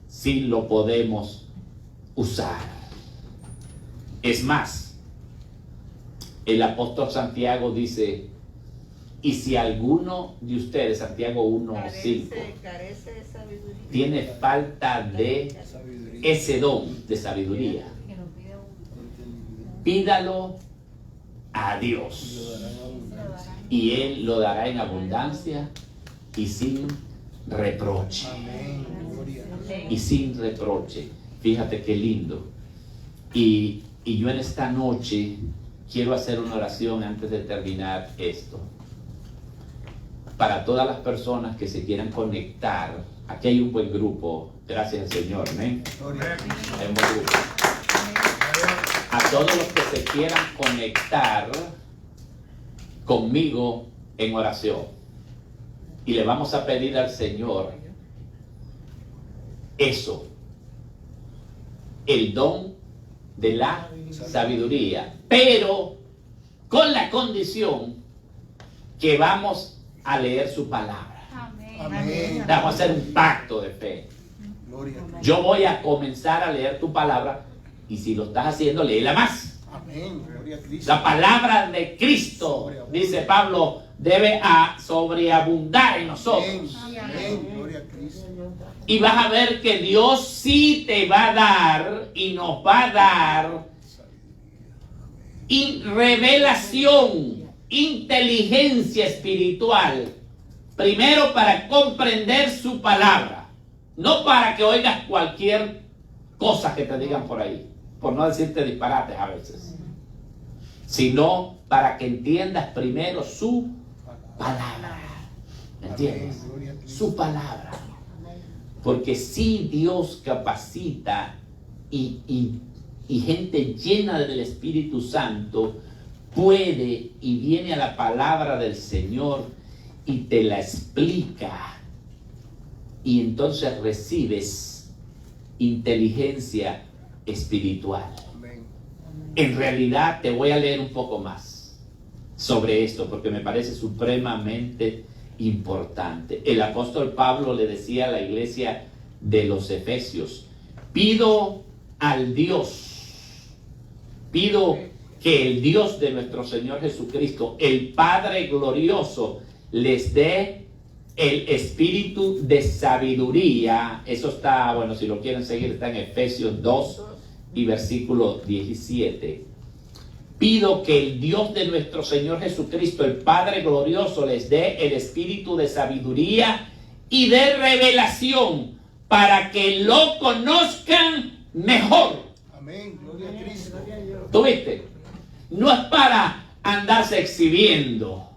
sí lo podemos usar. Es más, el apóstol Santiago dice, y si alguno de ustedes, Santiago 1:5, carece de sabiduría, tiene falta de ese don de sabiduría, pídalo a Dios y Él lo dará en abundancia y sin reproche. Amén. Gloria. Y sin reproche. Fíjate qué lindo. Y yo en esta noche quiero hacer una oración antes de terminar esto. Para todas las personas que se quieran conectar, aquí hay un buen grupo, gracias al Señor, amén. Gloria. Hay un buen grupo. A todos los que se quieran conectar conmigo en oración, y le vamos a pedir al Señor eso, el don de la sabiduría, pero con la condición que vamos a leer su palabra. Amén. Vamos a hacer un pacto de fe. Gloria. Yo voy a comenzar a leer tu palabra y si lo estás haciendo, léela más. Amén. Gloria a Cristo. La palabra de Cristo, dice Pablo, debe sobreabundar en nosotros. Amén. Gloria a Cristo. Y vas a ver que Dios sí te va a dar y nos va a dar revelación, inteligencia espiritual, primero para comprender su palabra, no para que oigas cualquier cosa que te digan por ahí, por no decirte disparates a veces, sino para que entiendas primero su palabra. ¿Me entiendes? Su palabra. Porque si Dios capacita y gente llena del Espíritu Santo puede y viene a la palabra del Señor y te la explica, y entonces recibes inteligencia espiritual. Amén. En realidad te voy a leer un poco más sobre esto porque me parece supremamente importante. El apóstol Pablo le decía a la iglesia de los Efesios, pido que el Dios de nuestro Señor Jesucristo, el Padre glorioso, les dé el espíritu de sabiduría. Eso está, bueno, si lo quieren seguir, está en Efesios 2, y versículo 17. Pido que el Dios de nuestro Señor Jesucristo, el Padre glorioso, les dé el espíritu de sabiduría y de revelación para que lo conozcan mejor. Amén. Gloria a Cristo. ¿Tú viste? No es para andarse exhibiendo.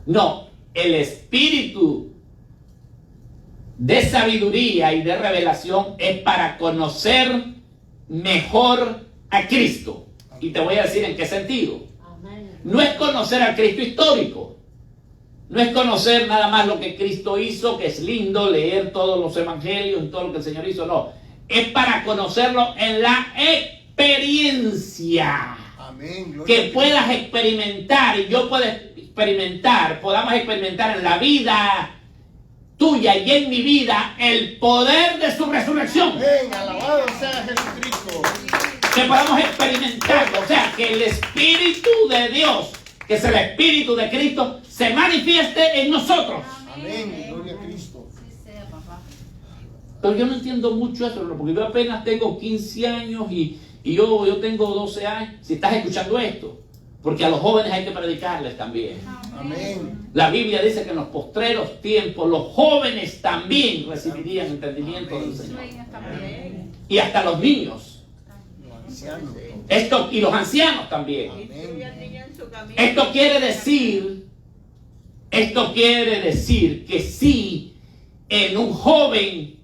No, el espíritu de sabiduría y de revelación es para conocer mejor a Cristo. Y te voy a decir en qué sentido. No es conocer a Cristo histórico. No es conocer nada más lo que Cristo hizo, que es lindo leer todos los evangelios y todo lo que el Señor hizo. No, es para conocerlo en la experiencia. Amén. Gloria Que a Cristo. puedas experimentar y yo pueda experimentar, podamos experimentar en la vida tuya y en mi vida el poder de su resurrección. Amén. Alabado sea Jesucristo. Que podamos experimentarlo, o sea, que el Espíritu de Dios, que es el Espíritu de Cristo, se manifieste en nosotros. Amén. Gloria a Cristo. Pero yo no entiendo mucho eso, porque yo apenas tengo 15 años y yo tengo 12 años. Si estás escuchando esto, porque a los jóvenes hay que predicarles también. Amén. La Biblia dice que en los postreros tiempos los jóvenes también recibirían entendimiento del Señor. Y hasta los niños. Los ancianos. Y los ancianos también. Instruye al niño en su camino. Esto quiere decir que si en un joven,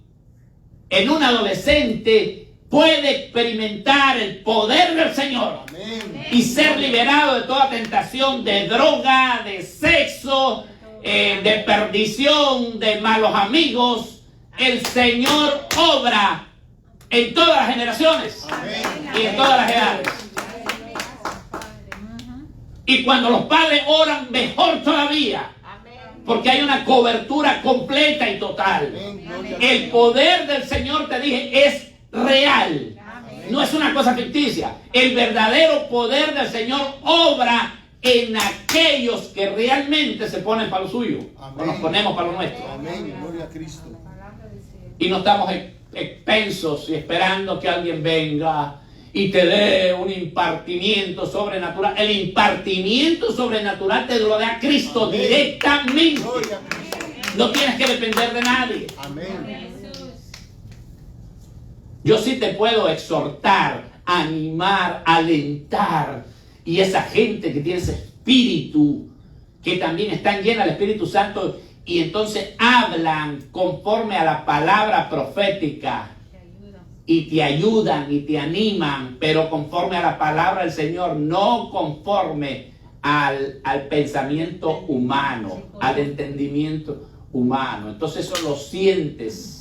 en un adolescente, puede experimentar el poder del Señor Amén. y ser liberado de toda tentación de droga, de sexo, de perdición, de malos amigos, el Señor obra en todas las generaciones Amén. y en todas las edades. Y cuando los padres oran, mejor todavía, Amén. porque hay una cobertura completa y total. Amén. Gloria a El Cristo. poder del Señor, te dije, es real. No es una cosa ficticia. El verdadero poder del Señor obra en aquellos que realmente se ponen para lo suyo. O nos ponemos para lo nuestro. Amén. Gloria a Cristo. Y no estamos expensos y esperando que alguien venga y te dé un impartimiento sobrenatural. El impartimiento sobrenatural te lo da Cristo Amén. directamente. Gloria a Cristo. No tienes que depender de nadie. Amén. Yo sí te puedo exhortar, animar, alentar. Y esa gente que tiene ese espíritu, que también están llena del Espíritu Santo, y entonces hablan conforme a la palabra profética. Y te ayudan y te animan, pero conforme a la palabra del Señor, no conforme al pensamiento humano, al entendimiento humano. Entonces eso lo sientes.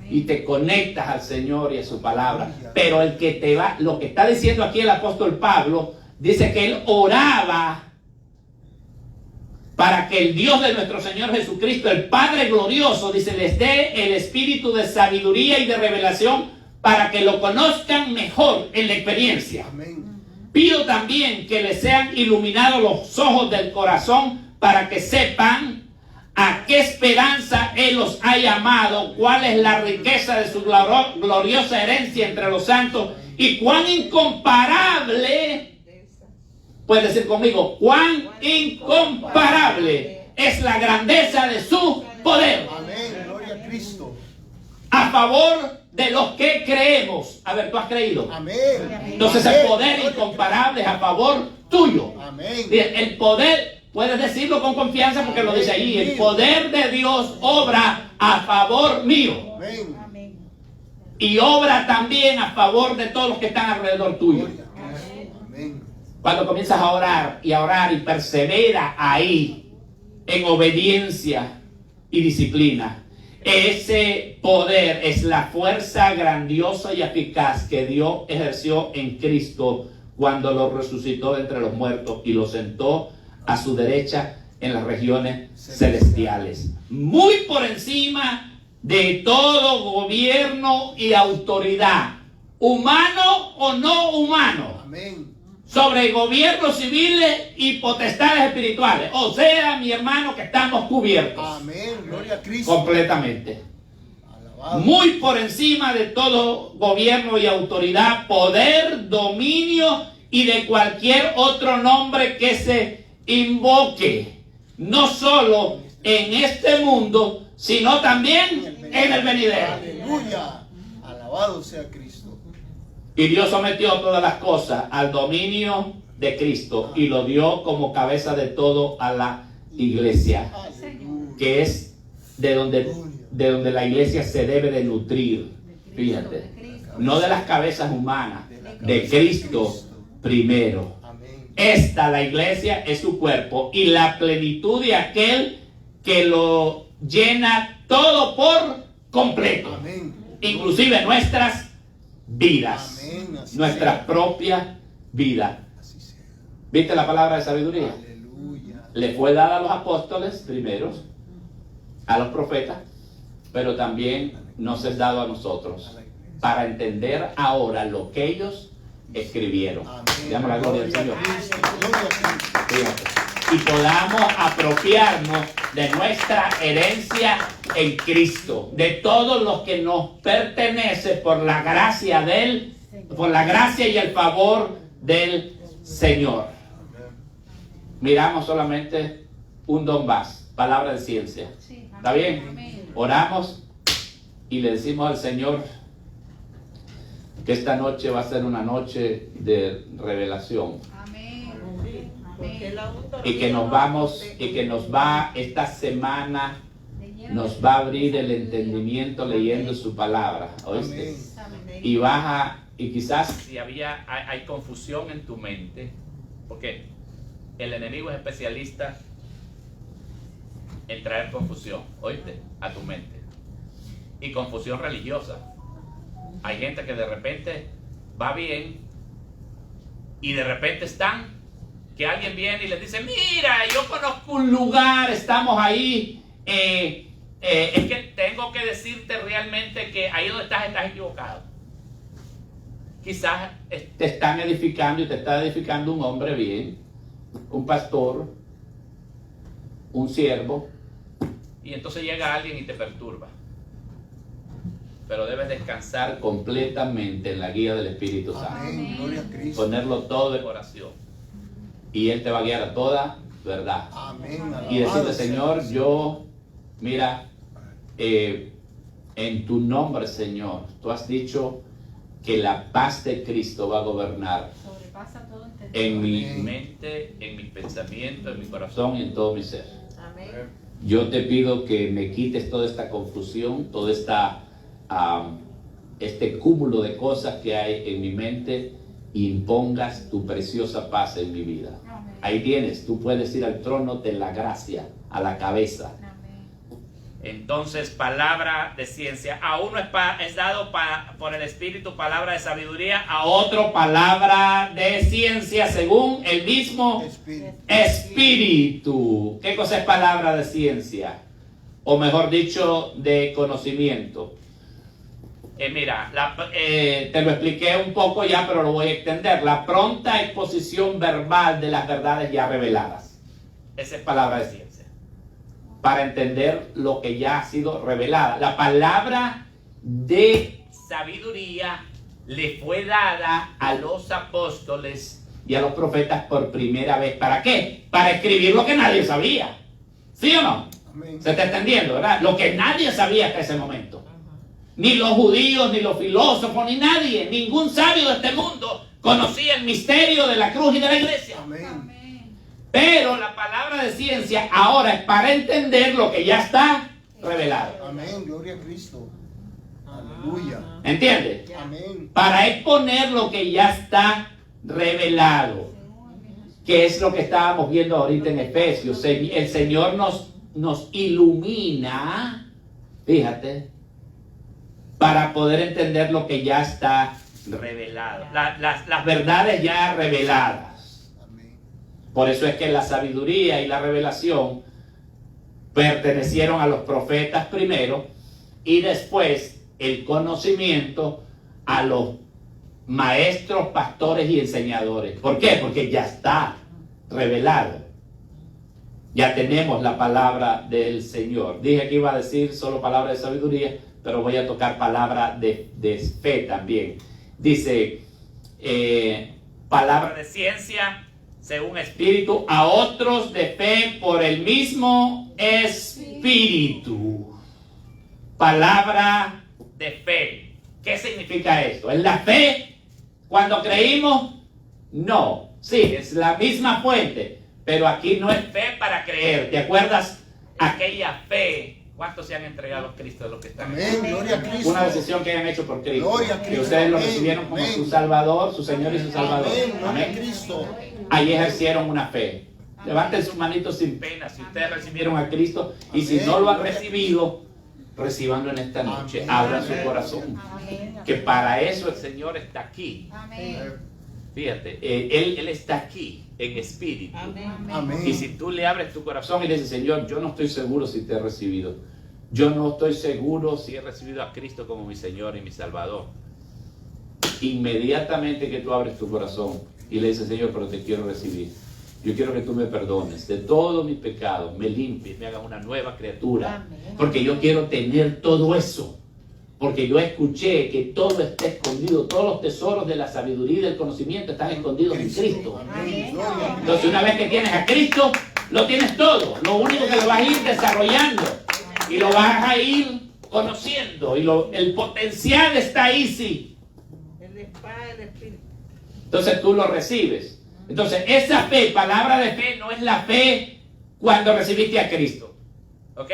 Y te conectas al Señor y a su palabra. Pero el que te va, lo que está diciendo aquí el apóstol Pablo, dice que él oraba para que el Dios de nuestro Señor Jesucristo, el Padre glorioso, dice, les dé el espíritu de sabiduría y de revelación para que lo conozcan mejor en la experiencia. Amén. Pido también que les sean iluminados los ojos del corazón para que sepan a qué esperanza Él los ha llamado, cuál es la riqueza de su gloriosa herencia entre los santos y cuán incomparable, puedes decir conmigo, cuán incomparable es la grandeza de su poder Amén. Gloria a Cristo. a favor de los que creemos. A ver, ¿tú has creído? Amén. Entonces el poder incomparable es a favor tuyo. Amén. El poder, puedes decirlo con confianza porque lo dice allí, el poder de Dios obra a favor mío Amén. y obra también a favor de todos los que están alrededor tuyo. Gloria a Cristo. Amén. Cuando comienzas a orar y persevera ahí en obediencia y disciplina, ese poder es la fuerza grandiosa y eficaz que Dios ejerció en Cristo cuando lo resucitó de entre los muertos y lo sentó a su derecha en las regiones celestiales, muy por encima de todo gobierno y autoridad, humano o no humano, Amén. sobre gobiernos civiles y potestades espirituales. O sea, mi hermano, que estamos cubiertos Amén. Gloria a Cristo. completamente. muy por encima de todo gobierno y autoridad, poder, dominio y de cualquier otro nombre que se invoque, no solo en este mundo, sino también en el venidero. Aleluya. Alabado sea Cristo. Y Dios sometió todas las cosas al dominio de Cristo y lo dio como cabeza de todo a la iglesia, Aleluya. que es de donde la iglesia se debe de nutrir. Fíjate, no de las cabezas humanas, de Cristo primero. Amén. Esta, la iglesia, es su cuerpo y la plenitud de aquel que lo llena todo por completo, Amén. inclusive nuestras vidas, Amén. Así nuestra sea. propia vida. Así sea. ¿Viste la palabra de sabiduría? Aleluya. Le fue dada a los apóstoles primeros, a los profetas, pero también nos es dado a nosotros para entender ahora lo que ellos escribieron. Amén. Damos la gloria al Señor. a Cristo. Gloria a Cristo. Fíjate. Y podamos apropiarnos de nuestra herencia en Cristo, de todo lo que nos pertenece por la gracia por la gracia y el favor del Señor. Miramos solamente un don más, palabra de ciencia. ¿Está bien? Oramos y le decimos al Señor que esta noche va a ser una noche de revelación. Porque la unta Y que nos vamos, y que nos va esta semana, nos va a abrir el entendimiento leyendo su palabra. ¿Oíste? Amén. Y quizás si hay confusión en tu mente, porque el enemigo es especialista en traer confusión, ¿oíste? A tu mente. Y confusión religiosa. Hay gente que de repente va bien y de repente que alguien viene y les dice, mira, yo conozco un lugar, estamos ahí, es que tengo que decirte realmente que ahí donde estás equivocado. Quizás te están edificando y te está edificando un hombre bien, un pastor, un siervo, y entonces llega alguien y te perturba. Pero debes descansar completamente en la guía del Espíritu Santo. Amén. Gloria a Cristo. Ponerlo todo en oración. Y Él te va a guiar a toda verdad. Amén. Y decirle, Alabado sea Señor, Cristo. yo, mira, en tu nombre, Señor, tú has dicho que la paz de Cristo va a gobernar Sobrepasa todo en mi Amén. mente, en mis pensamientos, en mi corazón y en todo mi ser. Amén. Yo te pido que me quites toda esta confusión, toda este cúmulo de cosas que hay en mi mente e impongas tu preciosa paz en mi vida. Amén. Ahí tienes, tú puedes ir al trono de la gracia, a la cabeza. Amén. Entonces, palabra de ciencia. A uno es dado por el Espíritu palabra de sabiduría, a otro palabra de ciencia según el mismo Espíritu. Espíritu. ¿Qué cosa es palabra de ciencia? O mejor dicho, de conocimiento. Mira, te lo expliqué un poco ya, pero lo voy a extender. La pronta exposición verbal de las verdades ya reveladas. Esa es palabra de ciencia. Para entender lo que ya ha sido revelada. La palabra de sabiduría le fue dada a los apóstoles y a los profetas por primera vez. ¿Para qué? Para escribir lo que nadie sabía. ¿Sí o no? Amén. Se está entendiendo, ¿verdad? Lo que nadie sabía hasta ese momento. Ni los judíos, ni los filósofos, ni nadie, ningún sabio de este mundo conocía el misterio de la cruz y de la iglesia. Amén. Amén. Pero la palabra de ciencia ahora es para entender lo que ya está revelado. Amén. Gloria a Cristo. Aleluya. ¿Entiendes? Amén. Para exponer lo que ya está revelado. Que es lo que estábamos viendo ahorita en Efesios. El Señor nos ilumina, fíjate, para poder entender lo que ya está revelado. Las verdades ya reveladas. Amén. Por eso es que la sabiduría y la revelación pertenecieron a los profetas primero y después el conocimiento a los maestros, pastores y enseñadores. ¿Por qué? Porque ya está revelado. Ya tenemos la palabra del Señor. Dije que iba a decir solo palabra de sabiduría, pero voy a tocar palabra de fe también. Dice, palabra de ciencia según espíritu, a otros de fe por el mismo espíritu. Palabra de fe. ¿Qué significa esto? ¿Es la fe cuando creímos? No. Sí, es la misma fuente, pero aquí no es fe para creer. ¿Te acuerdas? Aquella fe. ¿Cuántos se han entregado a Cristo de los que están aquí? Amén, gloria a Cristo. Una decisión que hayan hecho por Cristo. Gloria a Cristo. Que ustedes lo Amén, recibieron como amén. su Salvador, su Señor y su Salvador. Amén, gloria a Amén. Cristo. Ahí ejercieron una fe. Levanten sus manitos sin pena si ustedes recibieron a Cristo, y si no lo han recibido, recíbanlo en esta noche. Amén. Abran su corazón, que para eso el Señor está aquí. Fíjate, Él está aquí en espíritu. Amén. Y si tú le abres tu corazón y le dices, Señor, yo no estoy seguro si te he recibido, yo no estoy seguro si he recibido a Cristo como mi Señor y mi Salvador, inmediatamente que tú abres tu corazón y le dices, Señor, pero te quiero recibir, yo quiero que tú me perdones de todos mis pecados, me limpies, me hagas una nueva criatura, porque yo quiero tener todo eso. Porque yo escuché que todo está escondido, todos los tesoros de la sabiduría y del conocimiento están escondidos en Cristo. Amén, gloria a Cristo. Entonces, una vez que tienes a Cristo, lo tienes todo. Lo único que lo vas a ir desarrollando y lo vas a ir conociendo. Y el potencial está ahí, sí. El espada del Espíritu. Entonces tú lo recibes. Entonces, esa fe, palabra de fe, no es la fe cuando recibiste a Cristo. ¿Ok?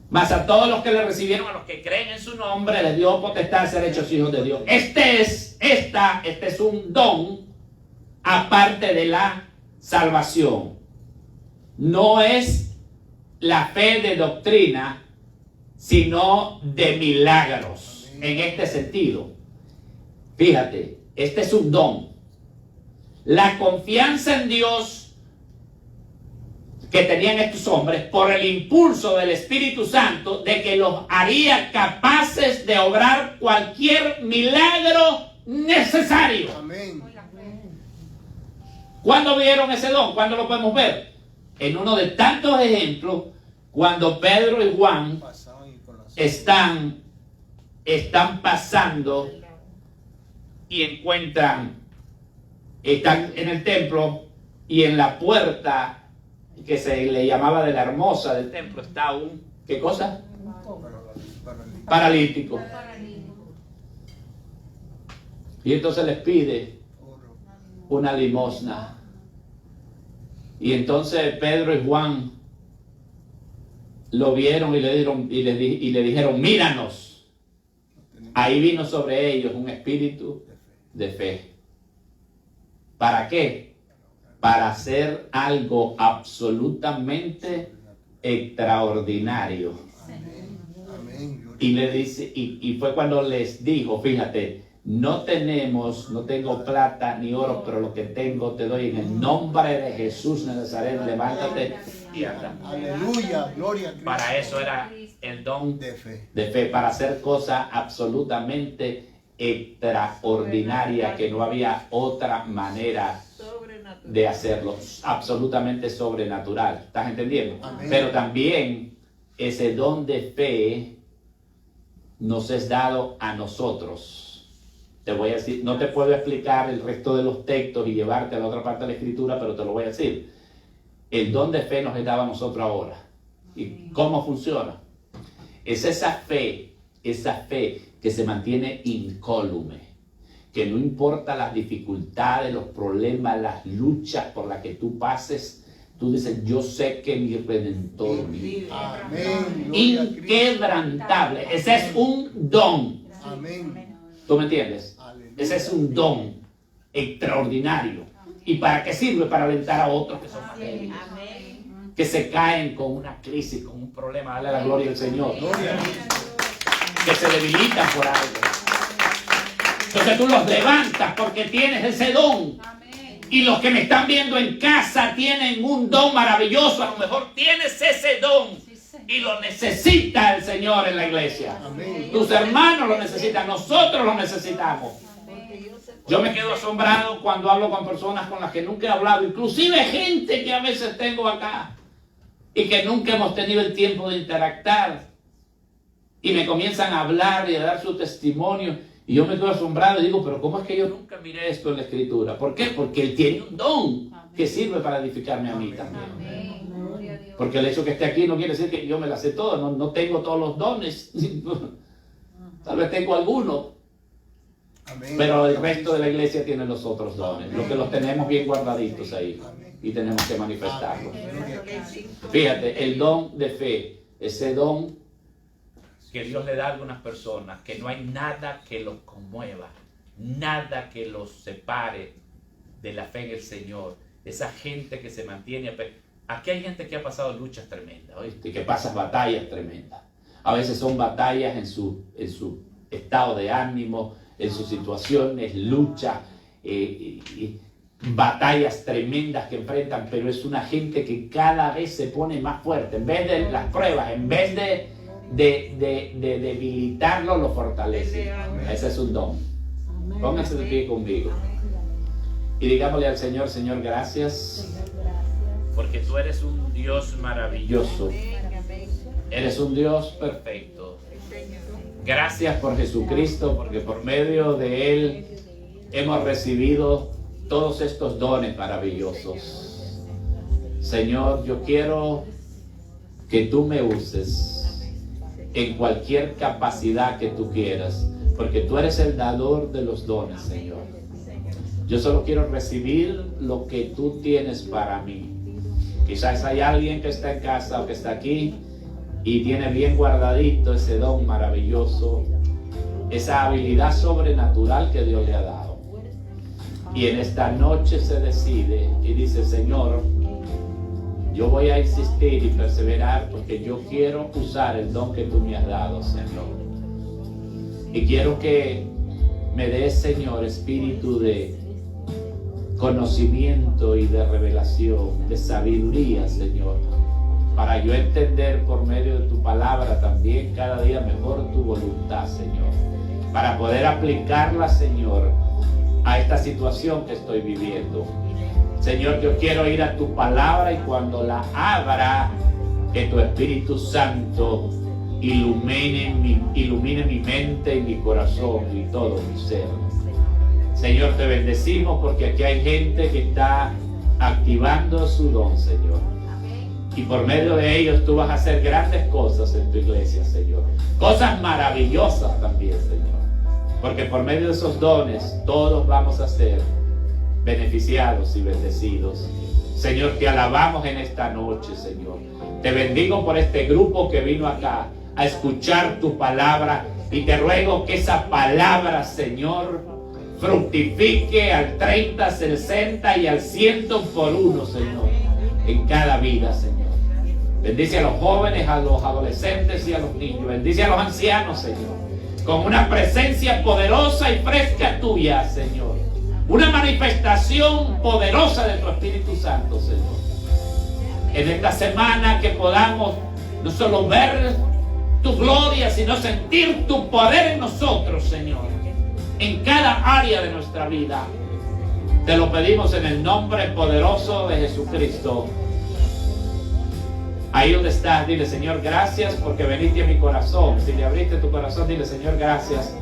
Mas a todos los que le recibieron, a los que creen en su nombre, les dio potestad de ser hechos hijos de Dios. Este es un don aparte de la salvación. No es la fe de doctrina, sino de milagros. En este sentido, fíjate, este es un don. La confianza en Dios que tenían estos hombres por el impulso del Espíritu Santo de que los haría capaces de obrar cualquier milagro necesario. Amén. ¿Cuándo vieron ese don? ¿Cuándo lo podemos ver? En uno de tantos ejemplos, cuando Pedro y Juan Pasaban y con las- están pasando y están en el templo, y en la puerta que se le llamaba de la hermosa del templo está un, ¿qué cosa? Paralítico. Y entonces les pide una limosna. Y entonces Pedro y Juan lo vieron y le dijeron, míranos. Ahí vino sobre ellos un espíritu de fe. ¿Para qué? Para hacer algo absolutamente extraordinario. Amén. Y le dice, y fue cuando les dijo, fíjate, no tengo plata ni oro, pero lo que tengo te doy en el nombre de Jesús de Nazaret, levántate y anda. Aleluya, gloria a Cristo. Para eso era el don De fe. de fe, para hacer cosas absolutamente extraordinarias, que no había otra manera Sobrenatural. de hacerlo, absolutamente sobrenatural. ¿Estás entendiendo? Amén. Pero también ese don de fe nos es dado a nosotros. Te voy a decir, no te puedo explicar el resto de los textos y llevarte a la otra parte de la escritura, pero te lo voy a decir. El don de fe nos es dado a nosotros ahora. ¿Y cómo funciona? Es esa fe que se mantiene incólume, que no importa las dificultades, los problemas, las luchas por las que tú pases, tú dices, yo sé que mi Redentor vive. Amén. Gloria a Cristo. Inquebrantable. Ese es un don. Amén. ¿Tú me entiendes? Aleluya. Ese es un don extraordinario. ¿Y para qué sirve? Para alentar a otros que son más débiles, Amén. que se caen con una crisis, con un problema. Dale la gloria al Señor. Gloria a Cristo. Que se debilitan por algo. Entonces tú los levantas porque tienes ese don. Y los que me están viendo en casa tienen un don maravilloso. A lo mejor tienes ese don y lo necesita el Señor en la iglesia. Amén. Tus hermanos lo necesitan, nosotros lo necesitamos. Yo me quedo asombrado cuando hablo con personas con las que nunca he hablado, inclusive gente que a veces tengo acá y que nunca hemos tenido el tiempo de interactuar. y me comienzan a hablar y a dar su testimonio. Y yo me quedo asombrado y digo, pero ¿cómo es que yo nunca miré esto en la Escritura? ¿Por qué? Porque Él tiene un don que sirve para edificarme a mí también. Porque el hecho que esté aquí no quiere decir que yo me la sé todo, no tengo todos los dones. Tal vez tengo algunos, Amén. pero el resto de la iglesia tiene los otros dones, los que los tenemos bien guardaditos ahí y tenemos que manifestarlos. Fíjate, el don de fe, ese don que Dios le da a algunas personas, que no hay nada que los conmueva, nada que los separe de la fe en el Señor. Esa gente que se mantiene. Aquí hay gente que ha pasado luchas tremendas, ¿oíste? Que pasa batallas tremendas. A veces son batallas en su estado de ánimo, en sus situaciones, luchas, batallas tremendas que enfrentan, pero es una gente que cada vez se pone más fuerte. En vez de las pruebas, en vez de debilitarlo, lo fortalece. Ese es un don. Pónganse de pie conmigo y digámosle al Señor: Señor, gracias, porque tú eres un Dios maravilloso, eres un Dios perfecto. Gracias por Jesucristo, porque por medio de Él hemos recibido todos estos dones maravillosos. Señor, yo quiero que tú me uses en cualquier capacidad que tú quieras, porque tú eres el dador de los dones, Señor. Yo solo quiero recibir lo que tú tienes para mí. Quizás hay alguien que está en casa o que está aquí y tiene bien guardadito ese don maravilloso, esa habilidad sobrenatural que Dios le ha dado. Y en esta noche se decide y dice: Señor, yo voy a insistir y perseverar porque yo quiero usar el don que tú me has dado, Señor. Y quiero que me des, Señor, espíritu de conocimiento y de revelación, de sabiduría, Señor, para yo entender por medio de tu palabra también cada día mejor tu voluntad, Señor, para poder aplicarla, Señor, a esta situación que estoy viviendo. Señor, yo quiero ir a tu palabra y cuando la abra, que tu Espíritu Santo ilumine mi mente y mi corazón y todo mi ser. Señor, te bendecimos porque aquí hay gente que está activando su don, Señor. Y por medio de ellos tú vas a hacer grandes cosas en tu iglesia, Señor. Cosas maravillosas también, Señor. Porque por medio de esos dones todos vamos a ser beneficiados y bendecidos. Señor, te alabamos en esta noche, Señor. Te bendigo por este grupo que vino acá a escuchar tu palabra y te ruego que esa palabra, Señor, fructifique al 30, 60 y al 100 por uno, Señor, en cada vida, Señor. Bendice a los jóvenes, a los adolescentes y a los niños. Bendice a los ancianos, Señor, con una presencia poderosa y fresca tuya, Señor. Una manifestación poderosa de tu Espíritu Santo, Señor. En esta semana que podamos no solo ver tu gloria, sino sentir tu poder en nosotros, Señor, en cada área de nuestra vida. Te lo pedimos en el nombre poderoso de Jesucristo. Ahí donde estás, dile: Señor, gracias porque viniste a mi corazón. Si le abriste tu corazón, dile: Señor, gracias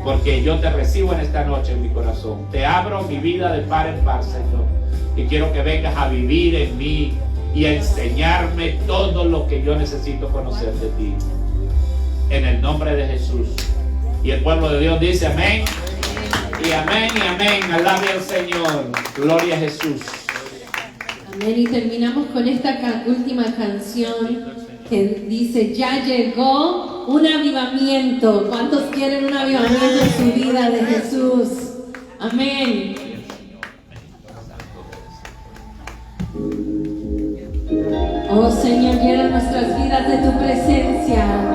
porque yo te recibo en esta noche en mi corazón. Te abro mi vida de par en par, Señor, y quiero que vengas a vivir en mí y a enseñarme todo lo que yo necesito conocer de ti. En el nombre de Jesús. Y el pueblo de Dios dice amén. Y amén y amén. Alabe al Señor. Gloria a Jesús. Amén. Y terminamos con esta última canción que dice: ya llegó un avivamiento. ¿Cuántos quieren un avivamiento en su vida de Jesús? Amén. Oh Señor, llena nuestras vidas de tu presencia.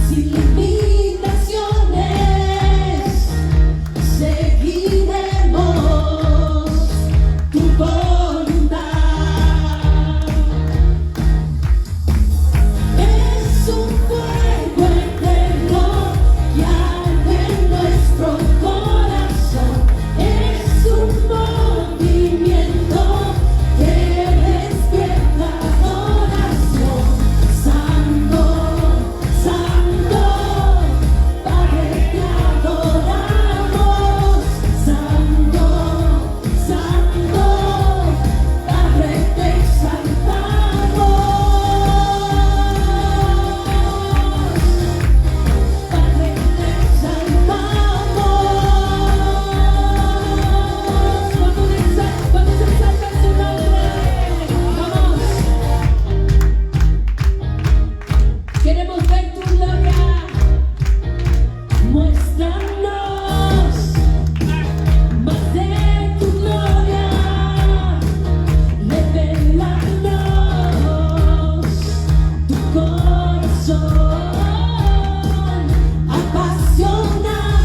Sin limitaciones, seguir.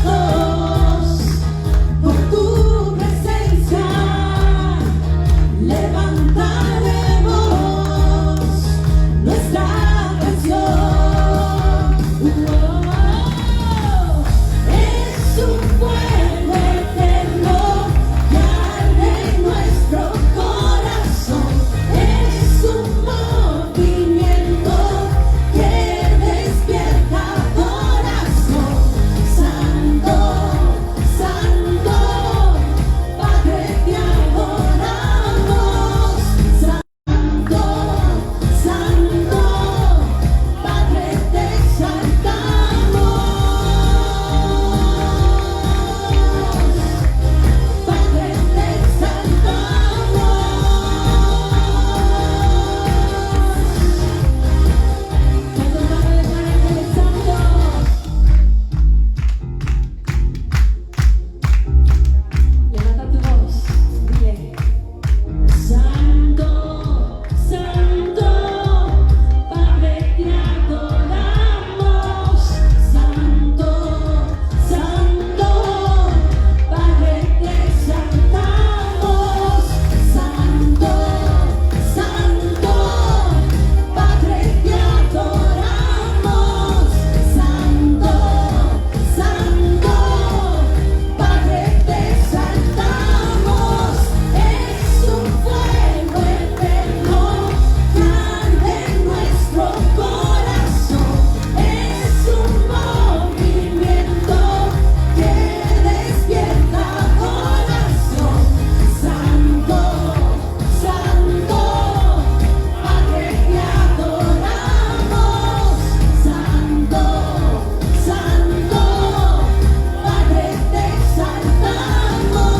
apasionados por tu presencia, levantaremos nuestra canción. Es un fuego eterno que arde en nuestro corazón. Es un movimiento que despierta corazón. Santo, Santo, Padre te adoramos. Santo, Santo, Padre te exaltamos. Padre te exaltamos. Cuando van a declarar que eres santo, levanta tu voz, dile: Santo, Santo, Padre te adoramos. Santo, Santo, Padre te exaltamos. Santo, Santo, Padre te adoramos. Santo, Santo, Padre te exaltamos. Es un fuego eterno que arde en nuestro corazón. Es un movimiento que despierta corazón. Santo, Santo, Padre te adoramos. Santo, Santo, Padre te exaltamos.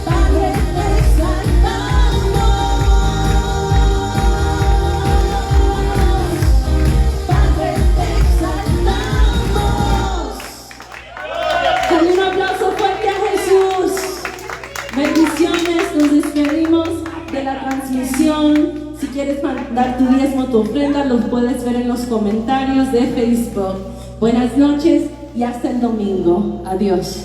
Padre te exaltamos. Padre te exaltamos. Dale un aplauso fuerte a Jesús. Bendiciones, nos despedimos de la transmisión. Si quieres mandar tu diezmo, tu ofrenda, los puedes ver en los comentarios de Facebook. Buenas noches y hasta el domingo. Adiós.